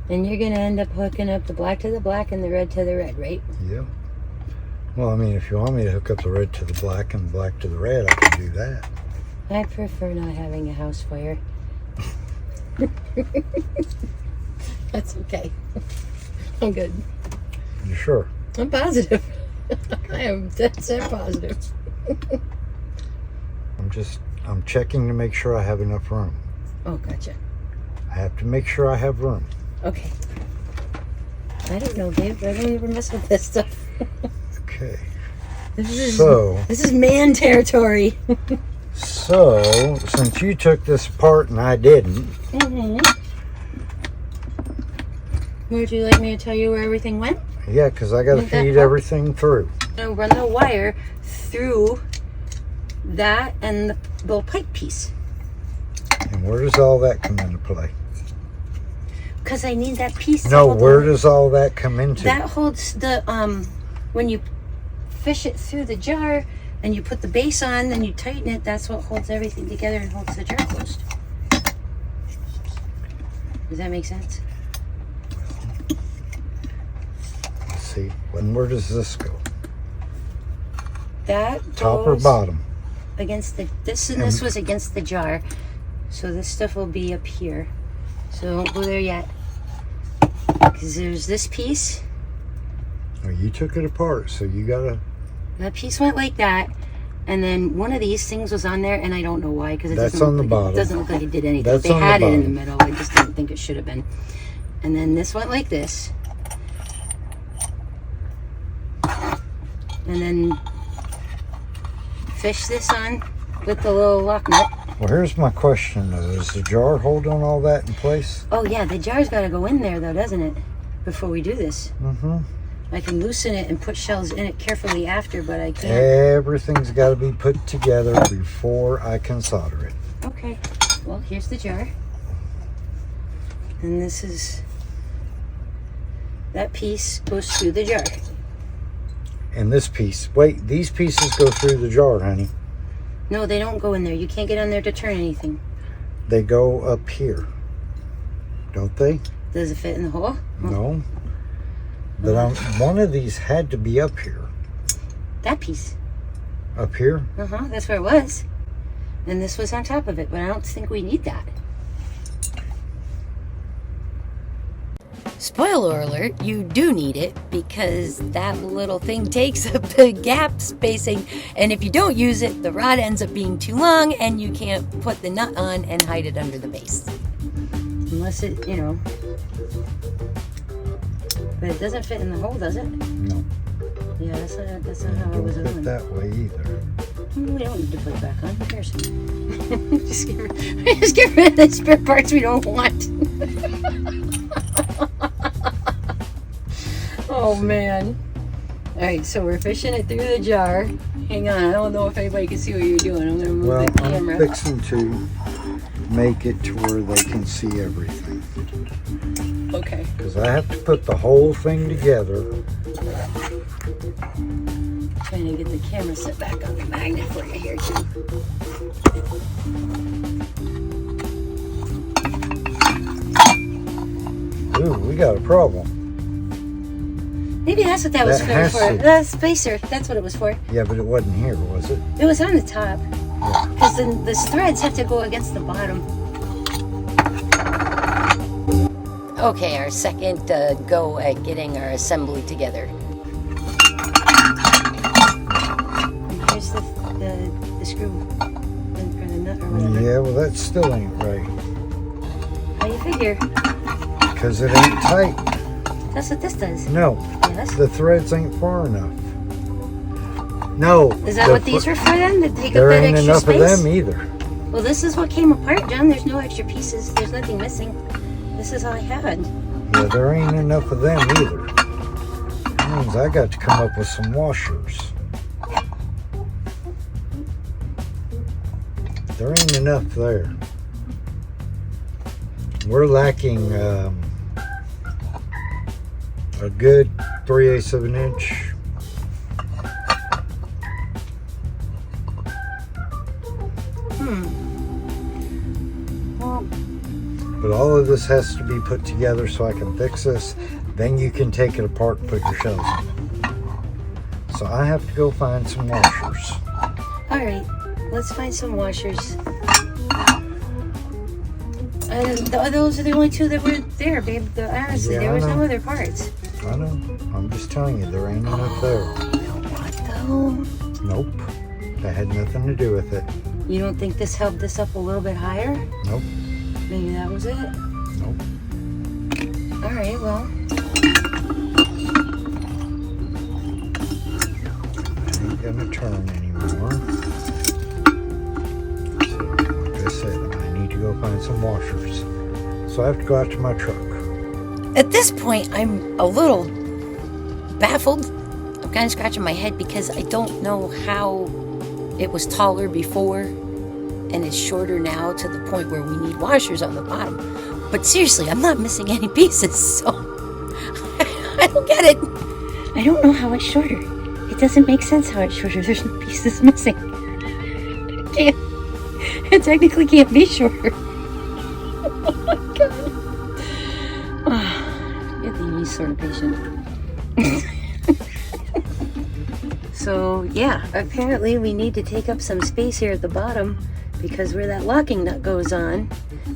[SPEAKER 1] And you're gonna end up hooking up the black to the black and the red to the red, right?
[SPEAKER 2] Yep. Well, I mean, if you want me to hook up the red to the black and the black to the red, I can do that.
[SPEAKER 1] I prefer not having a house fire. That's okay. I'm good.
[SPEAKER 2] You sure?
[SPEAKER 1] I'm positive. I am dead set positive.
[SPEAKER 2] I'm checking to make sure I have enough room.
[SPEAKER 1] Oh, gotcha.
[SPEAKER 2] I have to make sure I have room.
[SPEAKER 1] Okay. I don't know, Dave. I don't ever mess with this stuff.
[SPEAKER 2] Okay.
[SPEAKER 1] This
[SPEAKER 2] So,
[SPEAKER 1] is man territory.
[SPEAKER 2] so since you took this apart and I didn't,
[SPEAKER 1] Would you like me to tell you where everything went?
[SPEAKER 2] yeah, because I got to
[SPEAKER 1] Like that
[SPEAKER 2] feed
[SPEAKER 1] part?
[SPEAKER 2] everything through.
[SPEAKER 1] I'm gonna run the wire through that and the little pipe piece.
[SPEAKER 2] And where does all that come into play?
[SPEAKER 1] Because I need that piece to
[SPEAKER 2] No,
[SPEAKER 1] hold
[SPEAKER 2] where
[SPEAKER 1] the-
[SPEAKER 2] does all that come into?
[SPEAKER 1] That holds the, when you fish it through the jar and you put the base on, then you tighten it, that's what holds everything together and holds the jar closed. Does that make sense?
[SPEAKER 2] Let's see. And where does this go?
[SPEAKER 1] That
[SPEAKER 2] Top or
[SPEAKER 1] goes
[SPEAKER 2] bottom?
[SPEAKER 1] against the, this and this was against the jar. So this stuff will be up here. So don't go there yet. Because there's this piece.
[SPEAKER 2] Oh, you took it apart, so you gotta.
[SPEAKER 1] That piece went like that. And then one of these things was on there, and I don't know why, because it
[SPEAKER 2] That's
[SPEAKER 1] doesn't
[SPEAKER 2] on the
[SPEAKER 1] look like
[SPEAKER 2] bottom.
[SPEAKER 1] it doesn't look like it did anything.
[SPEAKER 2] That's
[SPEAKER 1] They
[SPEAKER 2] on the
[SPEAKER 1] had it in the
[SPEAKER 2] bottom.
[SPEAKER 1] middle. I just didn't think it should have been. And then this went like this. And then fish this on with the little lock nut.
[SPEAKER 2] Well, here's my question, though. Is the jar holding all that in place?
[SPEAKER 1] Oh, yeah, the jar's got to go in there, though, doesn't it? Before we do this.
[SPEAKER 2] Mm-hmm.
[SPEAKER 1] I can loosen it and put shells in it carefully after, but I can't.
[SPEAKER 2] Everything's got to be put together before I can solder it.
[SPEAKER 1] Okay. Well, here's the jar. And this is... That piece goes through the jar.
[SPEAKER 2] And this piece... Wait, these pieces go through the jar, honey.
[SPEAKER 1] No, they don't go in there. You can't get on there to turn anything.
[SPEAKER 2] They go up here. Don't they?
[SPEAKER 1] Does it fit in the hole?
[SPEAKER 2] No. But one of these had to be up here.
[SPEAKER 1] That piece.
[SPEAKER 2] Up here?
[SPEAKER 1] Uh-huh, that's where it was. And this was on top of it, but I don't think we need that. Spoiler alert, you do need it because that little thing takes up the gap spacing, and if you don't use it, the rod ends up being too long and you can't put the nut on and hide it under the base. Unless it, you know. But it doesn't fit in the hole, does it?
[SPEAKER 2] No.
[SPEAKER 1] Yeah, that's not how I was
[SPEAKER 2] Don't fit
[SPEAKER 1] doing.
[SPEAKER 2] that way either.
[SPEAKER 1] We don't need to put it back on. Who cares? just get rid of the spare parts we don't want. Oh man. Alright, so we're fishing it through the jar. Hang on, I don't know if anybody can see what you're doing. I'm gonna move the camera.
[SPEAKER 2] I'm fixing to make it to where they can see everything.
[SPEAKER 1] Okay.
[SPEAKER 2] Because I have to put the whole thing together.
[SPEAKER 1] Trying to get the camera set back on the magnet for you here too.
[SPEAKER 2] Ooh, we got a problem.
[SPEAKER 1] Maybe that's what that was for. The spacer. That's what it was for.
[SPEAKER 2] Yeah, but it wasn't here, was it?
[SPEAKER 1] It was on the top. Because then the threads have to go against the bottom. Okay, our second go at getting our assembly together. And here's the screw or the nut or whatever.
[SPEAKER 2] Yeah, well that still ain't right.
[SPEAKER 1] How do you figure?
[SPEAKER 2] Because it ain't tight.
[SPEAKER 1] That's what this does.
[SPEAKER 2] No.
[SPEAKER 1] Yes.
[SPEAKER 2] The threads ain't far enough. No.
[SPEAKER 1] Is that what these were for then? To take
[SPEAKER 2] there
[SPEAKER 1] up that
[SPEAKER 2] ain't
[SPEAKER 1] extra
[SPEAKER 2] enough
[SPEAKER 1] space?
[SPEAKER 2] of them either.
[SPEAKER 1] Well, this is what came apart, John. There's no extra pieces. There's nothing missing. This is all I had.
[SPEAKER 2] Yeah, there ain't enough of them either. That means I got to come up with some washers. There ain't enough there. We're lacking a good 3/8 of an inch.
[SPEAKER 1] Well,
[SPEAKER 2] But all of this has to be put together so I can fix this. Then you can take it apart and put your shells in it. So I have to go find some washers.
[SPEAKER 1] all right. Let's find some washers. And those are the only two that were there, babe. Honestly,
[SPEAKER 2] Yeah,
[SPEAKER 1] there
[SPEAKER 2] I
[SPEAKER 1] was no
[SPEAKER 2] know.
[SPEAKER 1] other parts.
[SPEAKER 2] I know. I'm just telling you, there ain't enough there.
[SPEAKER 1] What though?
[SPEAKER 2] Nope. That had nothing to do with it.
[SPEAKER 1] You don't think this held this up a little bit higher?
[SPEAKER 2] Nope.
[SPEAKER 1] Maybe that was it?
[SPEAKER 2] Nope.
[SPEAKER 1] All right, well.
[SPEAKER 2] Ain't gonna turn anymore. So, like I said, I need to go find some washers. So I have to go out to my truck.
[SPEAKER 1] At this point, I'm a little baffled. I'm kind of scratching my head because I don't know how it was taller before and is shorter now to the point where we need washers on the bottom. But seriously, I'm not missing any pieces, so I don't get it. I don't know how it's shorter. It doesn't make sense how it's shorter. There's no pieces missing. It technically can't be shorter. Oh my god. You're the sort of patient. So yeah, apparently we need to take up some space here at the bottom because where that locking nut goes on,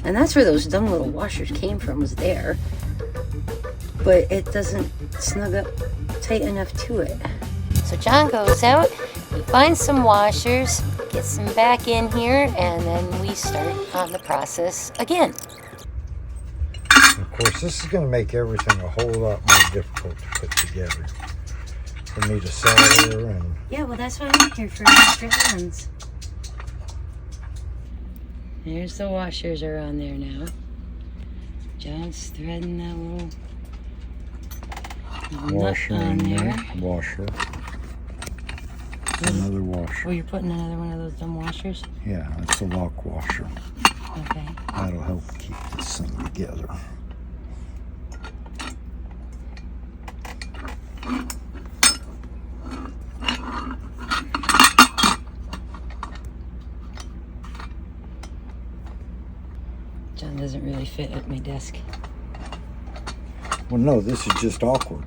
[SPEAKER 1] and that's where those dumb little washers came from, was there. But it doesn't snug up tight enough to it. So John goes out, he finds some washers, gets them back in here, and then we start on the process again.
[SPEAKER 2] Of course, this is going to make everything a whole lot more difficult to put together. For me to solder and...
[SPEAKER 1] Yeah, well that's why I'm here, for extra hands. There's the washers are on there now. John's threading that little
[SPEAKER 2] Washer
[SPEAKER 1] nut on
[SPEAKER 2] in
[SPEAKER 1] there.
[SPEAKER 2] Washer. Another washer.
[SPEAKER 1] Oh, you're putting another one of those dumb washers?
[SPEAKER 2] Yeah, it's a lock washer.
[SPEAKER 1] Okay.
[SPEAKER 2] That'll help keep this thing together.
[SPEAKER 1] John doesn't really fit at my desk.
[SPEAKER 2] Well, no, this is just awkward.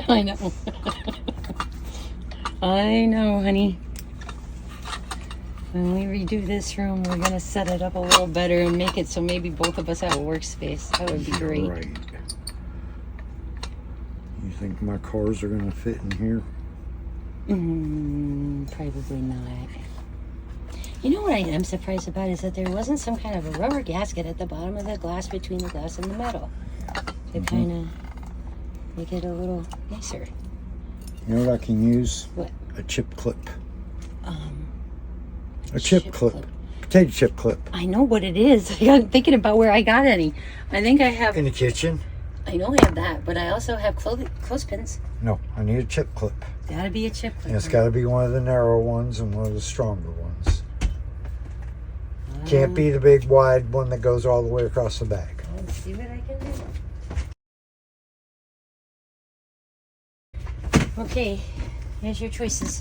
[SPEAKER 1] I know. I know, honey. When we redo this room, we're going to set it up a little better and make it so maybe both of us have a workspace. That would be great.
[SPEAKER 2] Right. You think my cars are going to fit in here?
[SPEAKER 1] Probably not. You know what I am surprised about is that there wasn't some kind of a rubber gasket at the bottom of the glass between the glass and the metal to kind of make it a little nicer.
[SPEAKER 2] You know what I can use?
[SPEAKER 1] What?
[SPEAKER 2] A chip clip. A
[SPEAKER 1] chip
[SPEAKER 2] chip clip.
[SPEAKER 1] clip.
[SPEAKER 2] Potato chip clip.
[SPEAKER 1] I know what it is. I'm thinking about where I got any. I think I have.
[SPEAKER 2] In the kitchen?
[SPEAKER 1] I know I have that, but I also have clothespins.
[SPEAKER 2] No, I need a chip clip.
[SPEAKER 1] Gotta be a chip clip.
[SPEAKER 2] And it's got to be one of the narrow ones and one of the stronger ones. Can't be the big wide one that goes all the way across the back.
[SPEAKER 1] Let's see what I can do. Okay, here's your choices.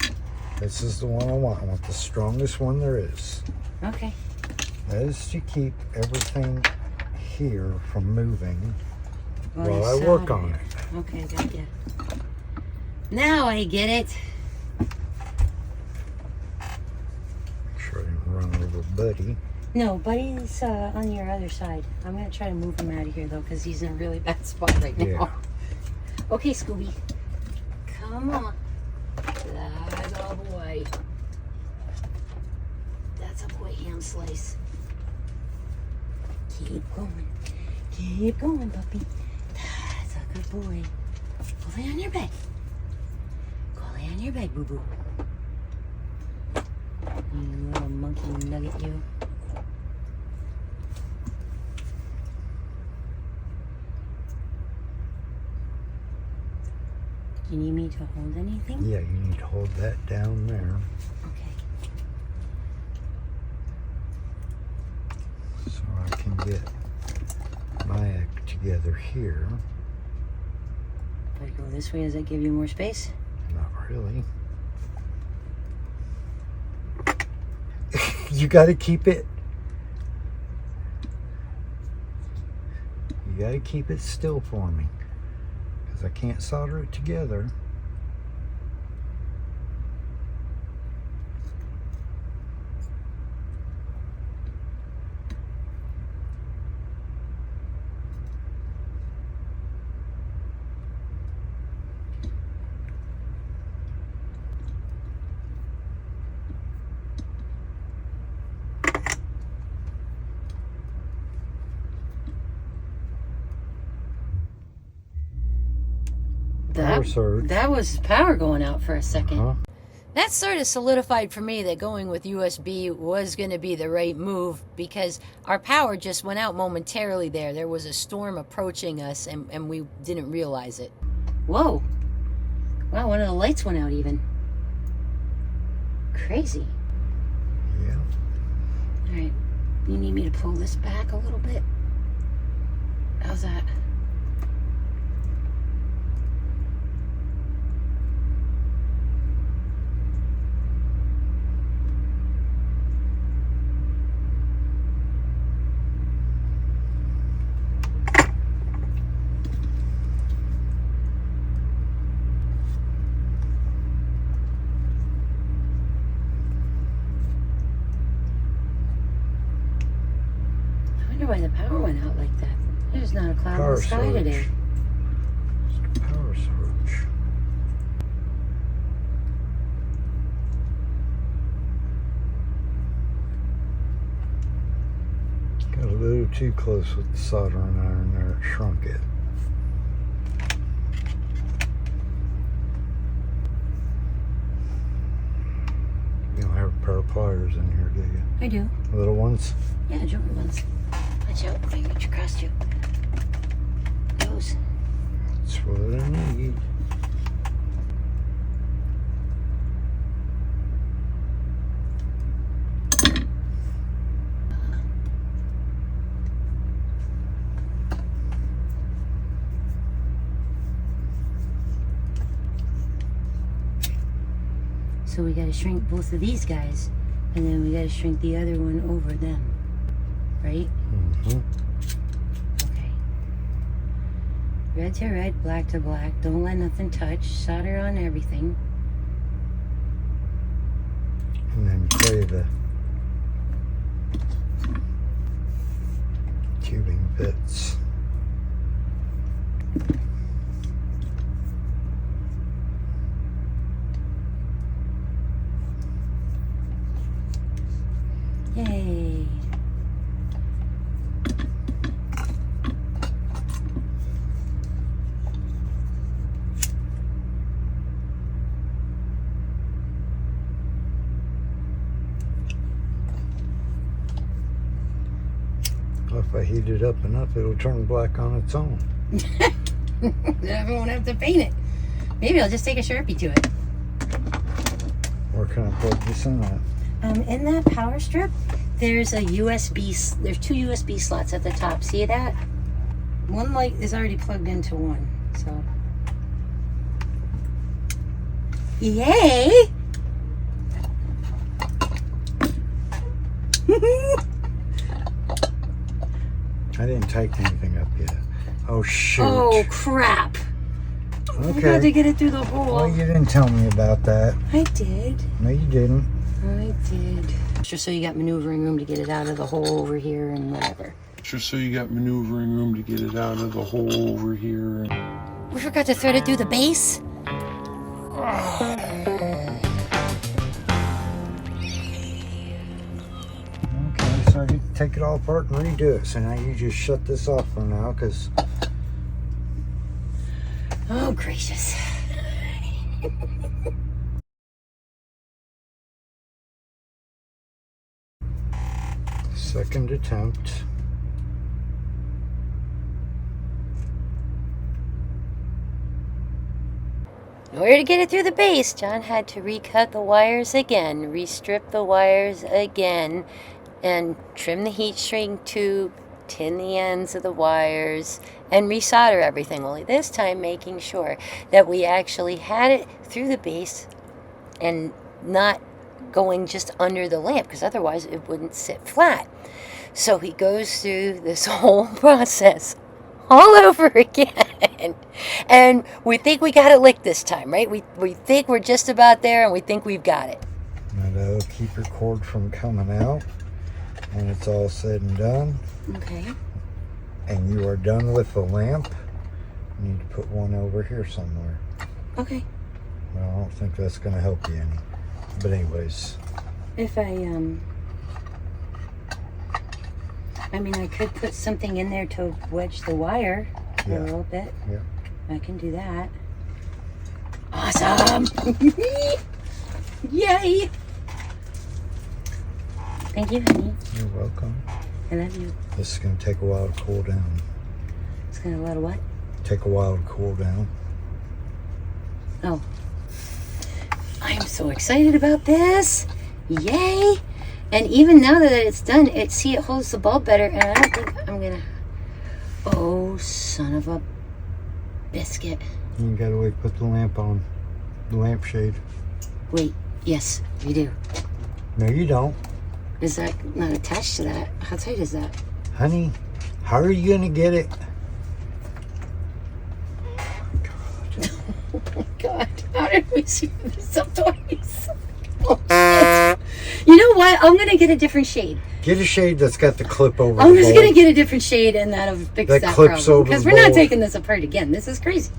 [SPEAKER 2] This is the one I want. I want the strongest one there is.
[SPEAKER 1] Okay.
[SPEAKER 2] That is to keep everything here from moving while I
[SPEAKER 1] solder.
[SPEAKER 2] work on it.
[SPEAKER 1] Okay, got ya. Now I get it.
[SPEAKER 2] Make sure I didn't run over Buddy.
[SPEAKER 1] No, Buddy's on your other side. I'm going to try to move him out of here, though, because he's in a really bad spot right now.
[SPEAKER 2] Yeah.
[SPEAKER 1] Okay, Scooby. Come on. That's a boy. That's a boy ham slice. Keep going. Keep going, puppy. That's a good boy. Go lay on your bed. Go lay on your bed, boo-boo. You little monkey nugget, you. Do you need me to hold anything?
[SPEAKER 2] Yeah, you need to hold that down there.
[SPEAKER 1] Okay.
[SPEAKER 2] So I can get my act together here.
[SPEAKER 1] If I go this way, does that give you more space?
[SPEAKER 2] Not really. You got to keep it. You got to keep it still for me, because I can't solder it together. Power surge.
[SPEAKER 1] That was power going out for a second.
[SPEAKER 2] Uh-huh.
[SPEAKER 1] That sort of solidified for me that going with USB was going to be the right move, because our power just went out momentarily there. There was a storm approaching us, and we didn't realize it. Whoa. Wow, one of the lights went out even. Crazy.
[SPEAKER 2] Yeah.
[SPEAKER 1] All right. You need me to pull this back a little bit? How's that? Why the power went out like that. There's not a cloud in the sky today.
[SPEAKER 2] It's a power surge. Got a little too close with the soldering iron there. It shrunk it. You don't have a pair of got pliers in here, do you?
[SPEAKER 1] I do.
[SPEAKER 2] Little ones?
[SPEAKER 1] Yeah, jewelry ones. Watch out if I reach across you. Those.
[SPEAKER 2] That's what I need.
[SPEAKER 1] So we gotta shrink both of these guys, and then we gotta shrink the other one over them, right?
[SPEAKER 2] Mm-hmm.
[SPEAKER 1] Okay. Red to red, black to black. Don't let nothing touch. Solder on everything.
[SPEAKER 2] And then play the tubing bits.
[SPEAKER 1] Yay.
[SPEAKER 2] Well, if I heat it up enough, it'll turn black on its own.
[SPEAKER 1] I won't have to paint it. Maybe I'll just take a Sharpie to it.
[SPEAKER 2] Where can I plug this in at?
[SPEAKER 1] In that power strip, there's a USB. There's 2 USB slots at the top. See that? One light is already plugged into one. So, yay!
[SPEAKER 2] I didn't take anything up yet. Oh shoot!
[SPEAKER 1] Oh crap! I had to
[SPEAKER 2] Okay.
[SPEAKER 1] get it through the hole.
[SPEAKER 2] Well, you didn't tell me about that.
[SPEAKER 1] I did.
[SPEAKER 2] No, you didn't.
[SPEAKER 1] I did. Just so you got maneuvering room to get it out of the hole over here and whatever.
[SPEAKER 3] Just so you got maneuvering room to get it out of the hole over here.
[SPEAKER 1] We forgot to thread it through the base.
[SPEAKER 2] Okay, so I can take it all apart and redo it. So now you just shut this off for now, because
[SPEAKER 1] Oh, gracious.
[SPEAKER 2] second attempt.
[SPEAKER 1] In order to get it through the base, John had to recut the wires again, restrip the wires again, and trim the heat shrink tube, tin the ends of the wires, and resolder everything. Only this time making sure that we actually had it through the base and not going just under the lamp, because otherwise it wouldn't sit flat. So he goes through this whole process all over again. And we think we got it licked this time, right? We think we're just about there, and we think we've got it.
[SPEAKER 2] Now that'll keep your cord from coming out when it's all said and done.
[SPEAKER 1] Okay.
[SPEAKER 2] And you are done with the lamp. You need to put one over here somewhere.
[SPEAKER 1] Okay.
[SPEAKER 2] Well, I don't think that's going to help you any. But anyways,
[SPEAKER 1] If I mean, I could put something in there to wedge the wire a
[SPEAKER 2] Yeah.
[SPEAKER 1] little bit.
[SPEAKER 2] Yeah.
[SPEAKER 1] I can do that. Awesome! Yay! Thank you, honey.
[SPEAKER 2] you're welcome.
[SPEAKER 1] I love you.
[SPEAKER 2] This is going to take a while to cool down.
[SPEAKER 1] It's gonna let a what?
[SPEAKER 2] Take a while to cool down.
[SPEAKER 1] Oh. I'm so excited about this. Yay! And even now that it's done, it holds the bulb better, and I don't think I'm gonna. Oh, son of a biscuit.
[SPEAKER 2] You got to put the lamp on. The lampshade.
[SPEAKER 1] Wait, yes, you do.
[SPEAKER 2] No, you don't.
[SPEAKER 1] Is that not attached to that? How tight is that?
[SPEAKER 2] Honey, how are you going to get it?
[SPEAKER 1] Oh my god, how did we screw this up twice? Oh, shit. You know what? I'm gonna get a different shade.
[SPEAKER 2] Get a shade that's got the clip over
[SPEAKER 1] I'm
[SPEAKER 2] the
[SPEAKER 1] just
[SPEAKER 2] bulb.
[SPEAKER 1] gonna get a different shade, and that'll fix
[SPEAKER 2] That
[SPEAKER 1] that
[SPEAKER 2] clips
[SPEAKER 1] problem.
[SPEAKER 2] over
[SPEAKER 1] Because
[SPEAKER 2] the
[SPEAKER 1] we're not
[SPEAKER 2] bulb.
[SPEAKER 1] taking this apart again. This is crazy.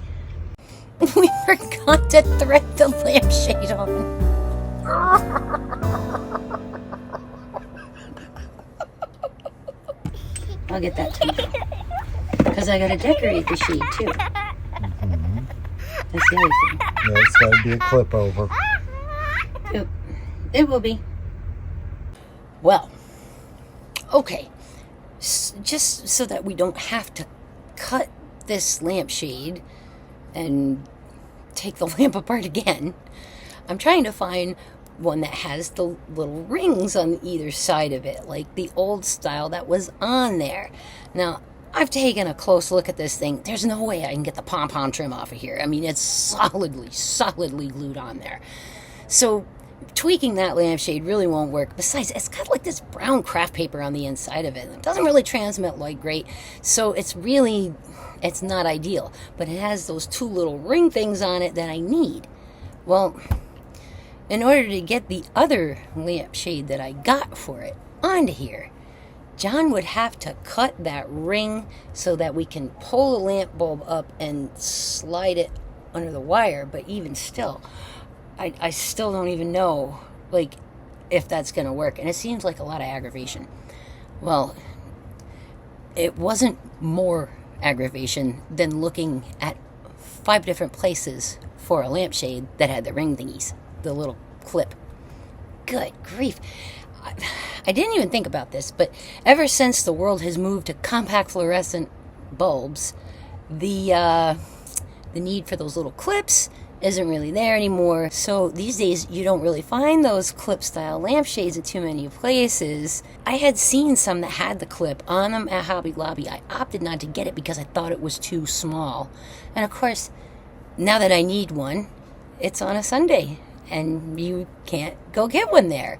[SPEAKER 1] We forgot to thread the lampshade on. I'll get that tomorrow. Because I gotta decorate the shade too.
[SPEAKER 2] Mhm.
[SPEAKER 1] That's the other thing.
[SPEAKER 2] Yeah, it's got to be a clip over.
[SPEAKER 1] It will be. Well, okay, just so that we don't have to cut this lampshade and take the lamp apart again, I'm trying to find one that has the little rings on either side of it, like the old style that was on there. Now, I've taken a close look at this thing. There's no way I can get the pom-pom trim off of here. I mean, it's solidly glued on there. So tweaking that lampshade really won't work. Besides, it's got like this brown craft paper on the inside of it. It doesn't really transmit light great, so it's not ideal. But it has those two little ring things on it that I need. Well, in order to get the other lampshade that I got for it onto here, John would have to cut that ring so that we can pull the lamp bulb up and slide it under the wire. But even still, I still don't even know, like, if that's going to work. And it seems like a lot of aggravation. Well, it wasn't more aggravation than looking at 5 different places for a lampshade that had the ring thingies, the little clip. Good grief. I didn't even think about this, but ever since the world has moved to compact fluorescent bulbs, the need for those little clips isn't really there anymore. So these days you don't really find those clip style lampshades in too many places. I had seen some that had the clip on them at Hobby Lobby. I opted not to get it because I thought it was too small. And of course, now that I need one, it's on a Sunday and you can't go get one there.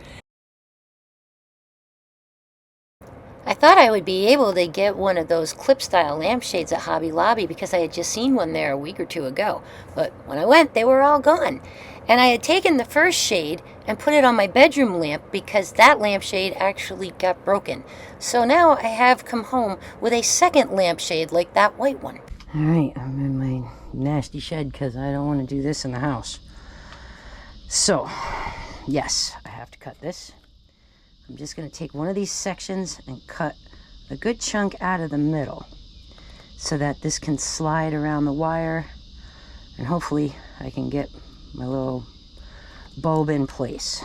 [SPEAKER 1] I thought I would be able to get one of those clip-style lampshades at Hobby Lobby because I had just seen one there a week or two ago. But when I went, they were all gone. And I had taken the first shade and put it on my bedroom lamp because that lampshade actually got broken. So now I have come home with a second lampshade like that white one. All right, I'm in my nasty shed because I don't want to do this in the house. So, yes, I have to cut this. I'm just going to take one of these sections and cut a good chunk out of the middle so that this can slide around the wire, and hopefully I can get my little bulb in place.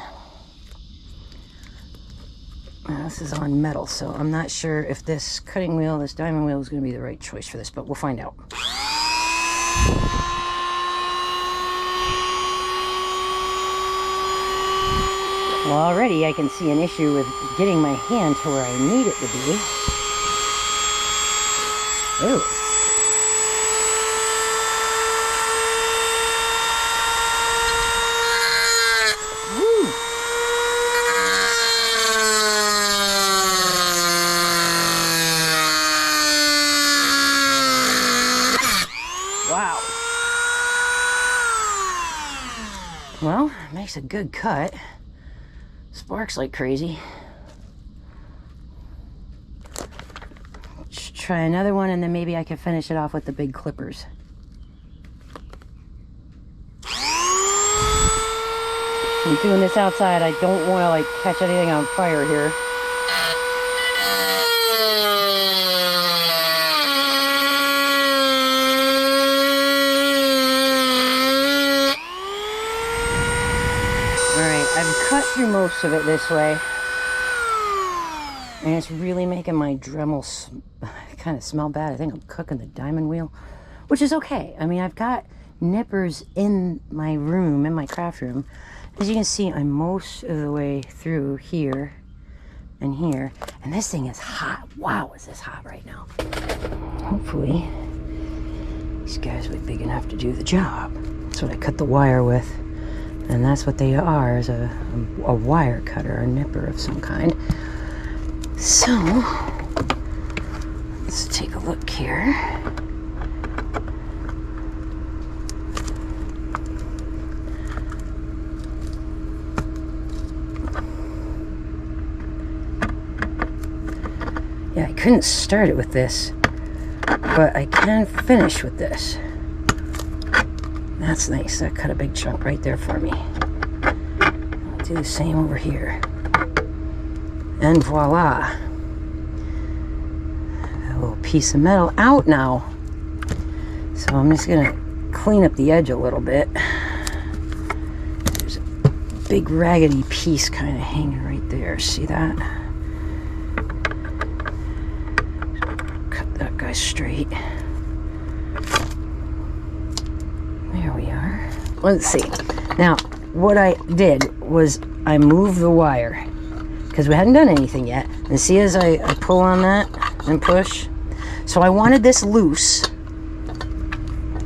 [SPEAKER 1] Now, this is on metal, so I'm not sure if this cutting wheel, this diamond wheel, is going to be the right choice for this, but we'll find out. Well, already I can see an issue with getting my hand to where I need it to be. Ooh. Woo. Wow. Well, it makes a good cut. Sparks like crazy. Let's try another one and then maybe I can finish it off with the big clippers. I'm doing this outside. I don't want to like catch anything on fire here. I've cut through most of it this way, and it's really making my Dremel kind of smell bad. I think I'm cooking the diamond wheel, which is okay. I mean, I've got nippers in my room, in my craft room. As you can see, I'm most of the way through here and here, and this thing is hot. Wow, is this hot right now? Hopefully, these guys will be big enough to do the job. That's what I cut the wire with. And that's what they are, is a wire cutter, a nipper of some kind. So, let's take a look here. Yeah, I couldn't start it with this, but I can finish with this. That's nice. That cut a big chunk right there for me. I'll do the same over here. And voila. A little piece of metal out now. So I'm just going to clean up the edge a little bit. There's a big raggedy piece kind of hanging right there. See that? Cut that guy straight. There we are. Let's see. Now, what I did was I moved the wire because we hadn't done anything yet. And see, as I pull on that and push. So I wanted this loose.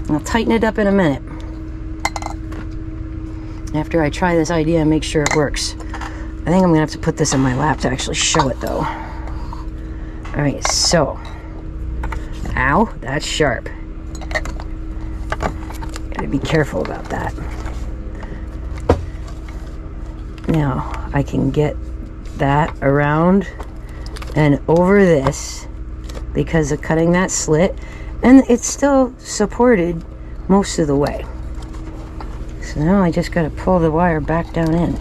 [SPEAKER 1] I'll tighten it up in a minute after I try this idea and make sure it works. I think I'm gonna have to put this in my lap to actually show it though. All right, so, ow, that's sharp. Gotta be careful about that. Now I can get that around and over this because of cutting that slit, and it's still supported most of the way. So now I just got to pull the wire back down in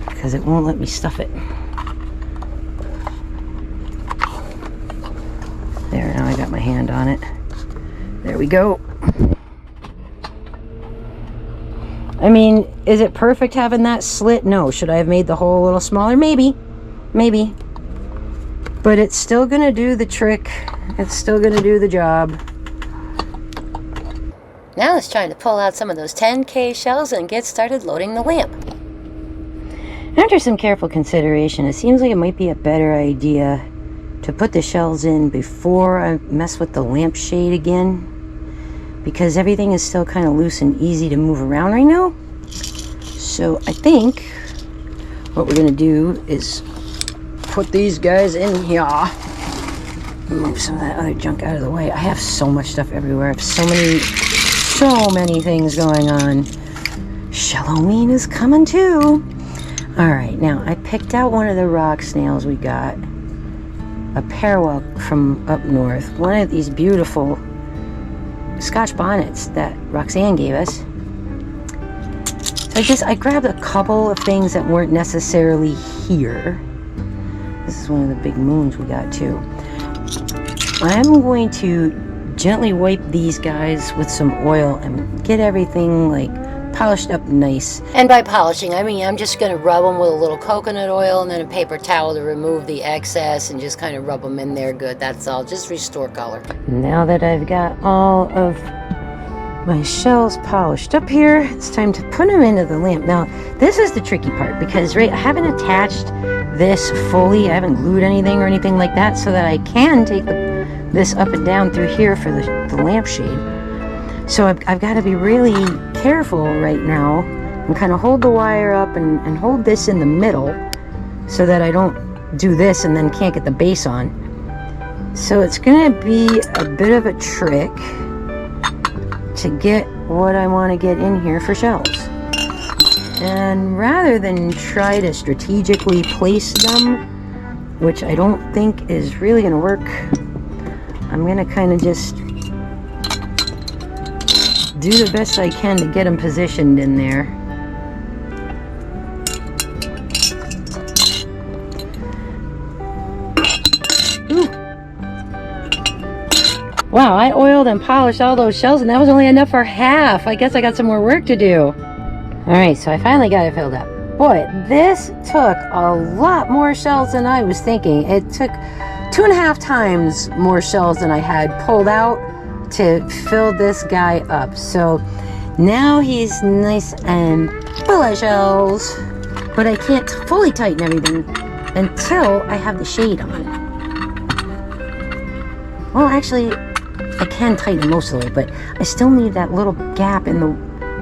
[SPEAKER 1] because it won't let me stuff it. There, now I got my hand on it. There we go. I mean, is it perfect having that slit? No. Should I have made the hole a little smaller? Maybe. Maybe. But it's still going to do the trick. It's still going to do the job.
[SPEAKER 4] Now it's trying to pull out some of those 10K shells and get started loading the lamp.
[SPEAKER 1] After some careful consideration, it seems like it might be a better idea to put the shells in before I mess with the lampshade again, because everything is still kind of loose and easy to move around right now. So I think what we're going to do is put these guys in here. Move some of that other junk out of the way. I have so much stuff everywhere. I have so many things going on. Shalloween is coming too. All right, now I picked out one of the rock snails we got. A parwell from up north. One of these beautiful Scotch bonnets that Roxanne gave us. So I grabbed a couple of things that weren't necessarily here. This is one of the big moons we got too. I'm going to gently wipe these guys with some oil and get everything like polished up nice.
[SPEAKER 4] And by polishing, I mean I'm just going to rub them with a little coconut oil and then a paper towel to remove the excess and just kind of rub them in there good. That's all. Just restore color.
[SPEAKER 1] Now that I've got all of my shells polished up here, it's time to put them into the lamp. Now, this is the tricky part because, right, I haven't attached this fully. I haven't glued anything or anything like that so that I can take this up and down through here for the lampshade. So I've got to be really careful right now and kind of hold the wire up and hold this in the middle so that I don't do this and then can't get the base on. So it's going to be a bit of a trick to get what I want to get in here for shells. And rather than try to strategically place them, which I don't think is really going to work, I'm going to kind of just do the best I can to get them positioned in there. Ooh. Wow, I oiled and polished all those shells and that was only enough for half. I guess I got some more work to do. Alright, so I finally got it filled up. Boy, this took a lot more shells than I was thinking. It took 2.5 times more shells than I had pulled out to fill this guy up. So now he's nice and full of shells, but I can't fully tighten everything until I have the shade on. Well, actually, I can tighten most of the way, but I still need that little gap in the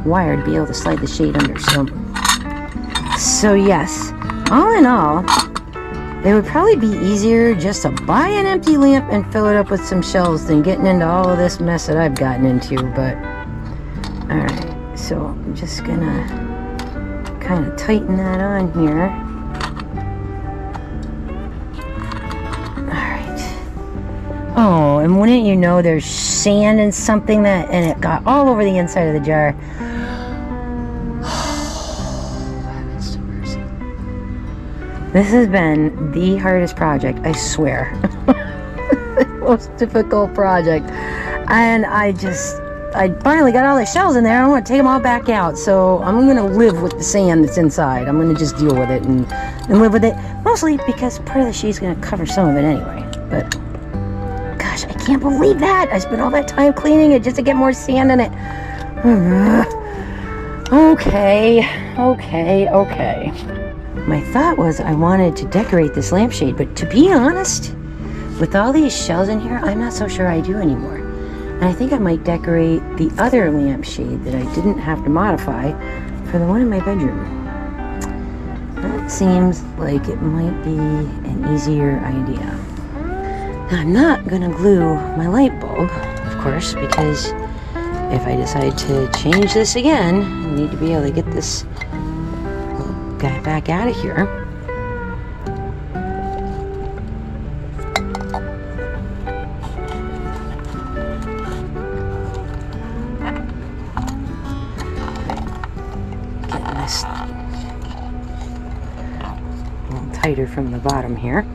[SPEAKER 1] wire to be able to slide the shade under. So yes, all in all, it would probably be easier just to buy an empty lamp and fill it up with some shells than getting into all of this mess that I've gotten into. But alright, so I'm just gonna kind of tighten that on here. Alright. Oh, and wouldn't you know, there's sand and something and it got all over the inside of the jar. This has been the hardest project, I swear. The most difficult project. And I
[SPEAKER 4] I finally got all the shells in there. I want to take them all back out. So I'm going to live with the sand that's inside. I'm going to just deal with it and live with it. Mostly because part of the shade's going to cover some of it anyway. But gosh, I can't believe that. I spent all that time cleaning it just to get more sand in it. Okay. My thought was I wanted to decorate this lampshade, but to be honest, with all these shells in here, I'm not so sure I do anymore. And I think I might decorate the other lampshade that I didn't have to modify for the one in my bedroom. That seems like it might be an easier idea. Now, I'm not gonna glue my light bulb, of course, because if I decide to change this again, I need to be able to get this little guy back out of here. Tighter from the bottom here.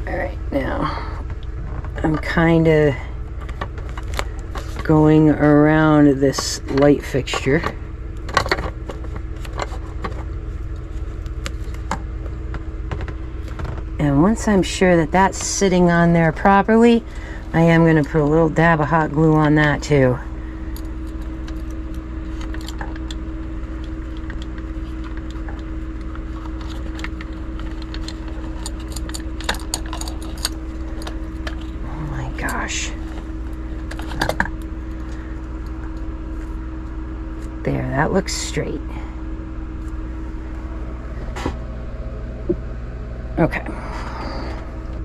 [SPEAKER 4] All right, now I'm kind of going around this light fixture. And once I'm sure that that's sitting on there properly, I am going to put a little dab of hot glue on that too. There, that looks straight. Okay.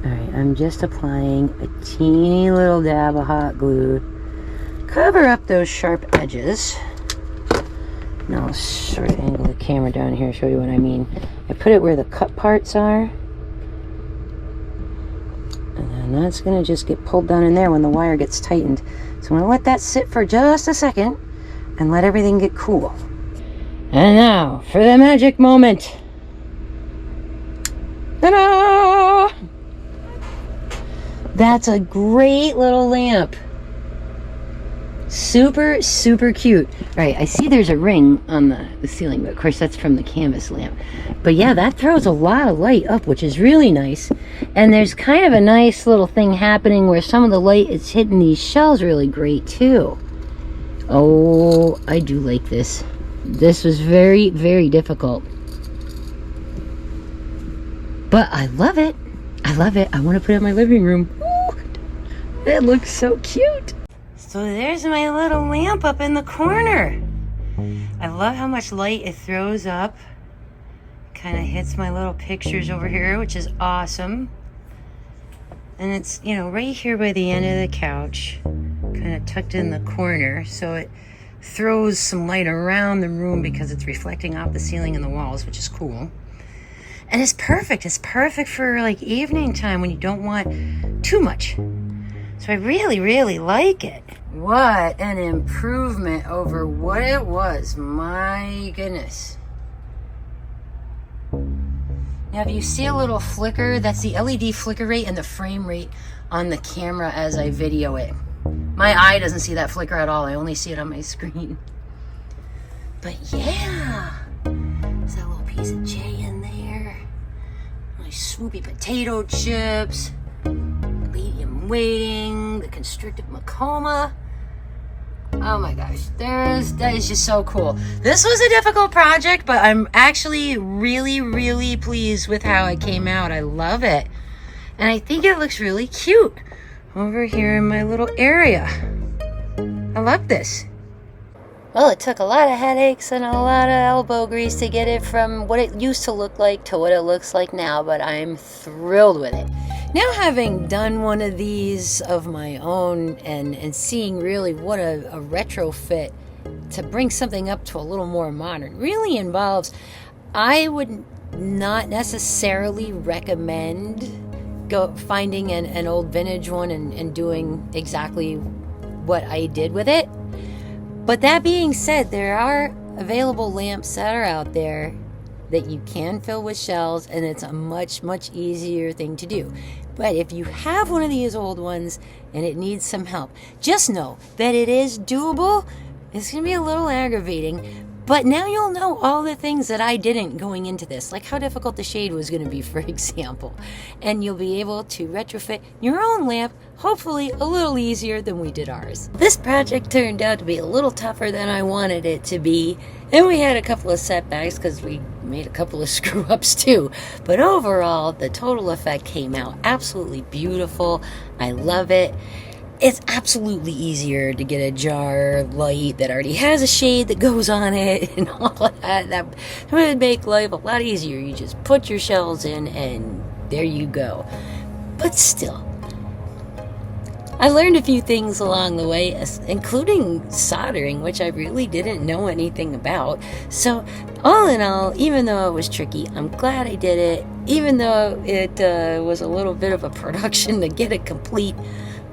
[SPEAKER 4] Alright, I'm just applying a teeny little dab of hot glue. Cover up those sharp edges. Now I'll sort of angle the camera down here, show you what I mean. I put it where the cut parts are. And then that's going to just get pulled down in there when the wire gets tightened. So I'm going to let that sit for just a second and let everything get cool. And now for the magic moment. Ta-da! That's a great little lamp. Super, super cute. All right, I see there's a ring on the ceiling, but of course that's from the canvas lamp. But yeah, that throws a lot of light up, which is really nice. And there's kind of a nice little thing happening where some of the light is hitting these shells really great too. Oh, I do like this. This was very, very difficult. But I love it. I love it. I want to put it in my living room. Ooh, it looks so cute. So there's my little lamp up in the corner. I love how much light it throws up. Kind of hits my little pictures over here, which is awesome. And it's, you know, right here by the end of the couch. Kind of tucked in the corner, so it throws some light around the room because it's reflecting off the ceiling and the walls, which is cool. And it's perfect. It's perfect for like evening time when you don't want too much. So I really, really like it. What an improvement over what it was. My goodness. Now, if you see a little flicker, that's the LED flicker rate and the frame rate on the camera as I video it. My eye doesn't see that flicker at all. I only see it on my screen. But yeah, there's that little piece of J in there. My swoopy potato chips. Medium waiting. The constricted Macoma. Oh my gosh, that is just so cool. This was a difficult project, but I'm actually really, really pleased with how it came out. I love it. And I think it looks really cute over here in my little area. I love this. Well, it took a lot of headaches and a lot of elbow grease to get it from what it used to look like to what it looks like now, but I'm thrilled with it. Now, having done one of these of my own and seeing really what a retrofit to bring something up to a little more modern really involves, I would not necessarily recommend finding an old vintage one and doing exactly what I did with it. But that being said, there are available lamps that are out there that you can fill with shells, and it's a much, much easier thing to do. But if you have one of these old ones and it needs some help, just know that it is doable. It's going to be a little aggravating, but now you'll know all the things that I didn't going into this, like how difficult the shade was going to be, for example. And you'll be able to retrofit your own lamp, hopefully a little easier than we did ours. This project turned out to be a little tougher than I wanted it to be, and we had a couple of setbacks because we made a couple of screw-ups too. But overall, the total effect came out absolutely beautiful. I love it. It's absolutely easier to get a jar light that already has a shade that goes on it and all of that. That would make life a lot easier. You just put your shells in and there you go. But still, I learned a few things along the way, including soldering, which I really didn't know anything about. So all in all, even though it was tricky, I'm glad I did it. Even though it was a little bit of a production to get it complete,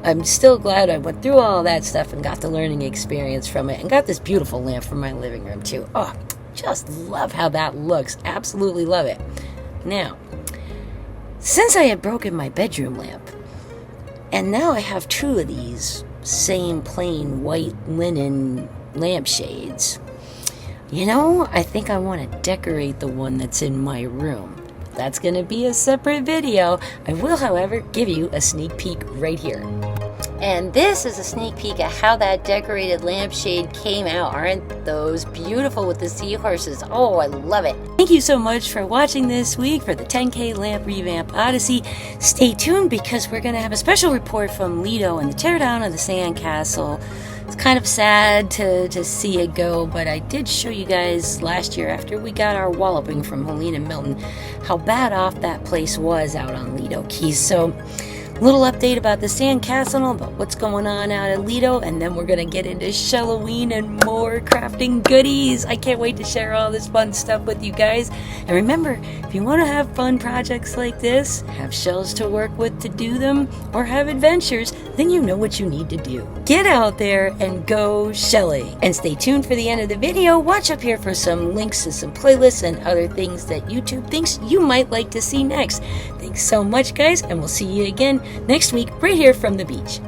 [SPEAKER 4] I'm still glad I went through all that stuff and got the learning experience from it and got this beautiful lamp for my living room too. Oh, just love how that looks. Absolutely love it. Now, since I had broken my bedroom lamp, and now I have two of these same plain white linen lampshades, I think I want to decorate the one that's in my room. That's going to be a separate video. I will, however, give you a sneak peek right here. And this is a sneak peek at how that decorated lampshade came out. Aren't those beautiful with the seahorses? Oh, I love it. Thank you so much for watching this week for the 10K Lamp Revamp Odyssey. Stay tuned because we're going to have a special report from Lido and the teardown of the sandcastle. It's kind of sad to see it go, but I did show you guys last year after we got our walloping from Helene and Milton how bad off that place was out on Lido Keys. So little update about the sandcastle, about what's going on out at Lido, and then we're going to get into Shelloween and more crafting goodies. I can't wait to share all this fun stuff with you guys. And remember, if you want to have fun projects like this, have shells to work with to do them, or have adventures, then you know what you need to do. Get out there and go shelling. And stay tuned for the end of the video. Watch up here for some links to some playlists and other things that YouTube thinks you might like to see next. Thanks so much, guys, and we'll see you again next week right here from the beach.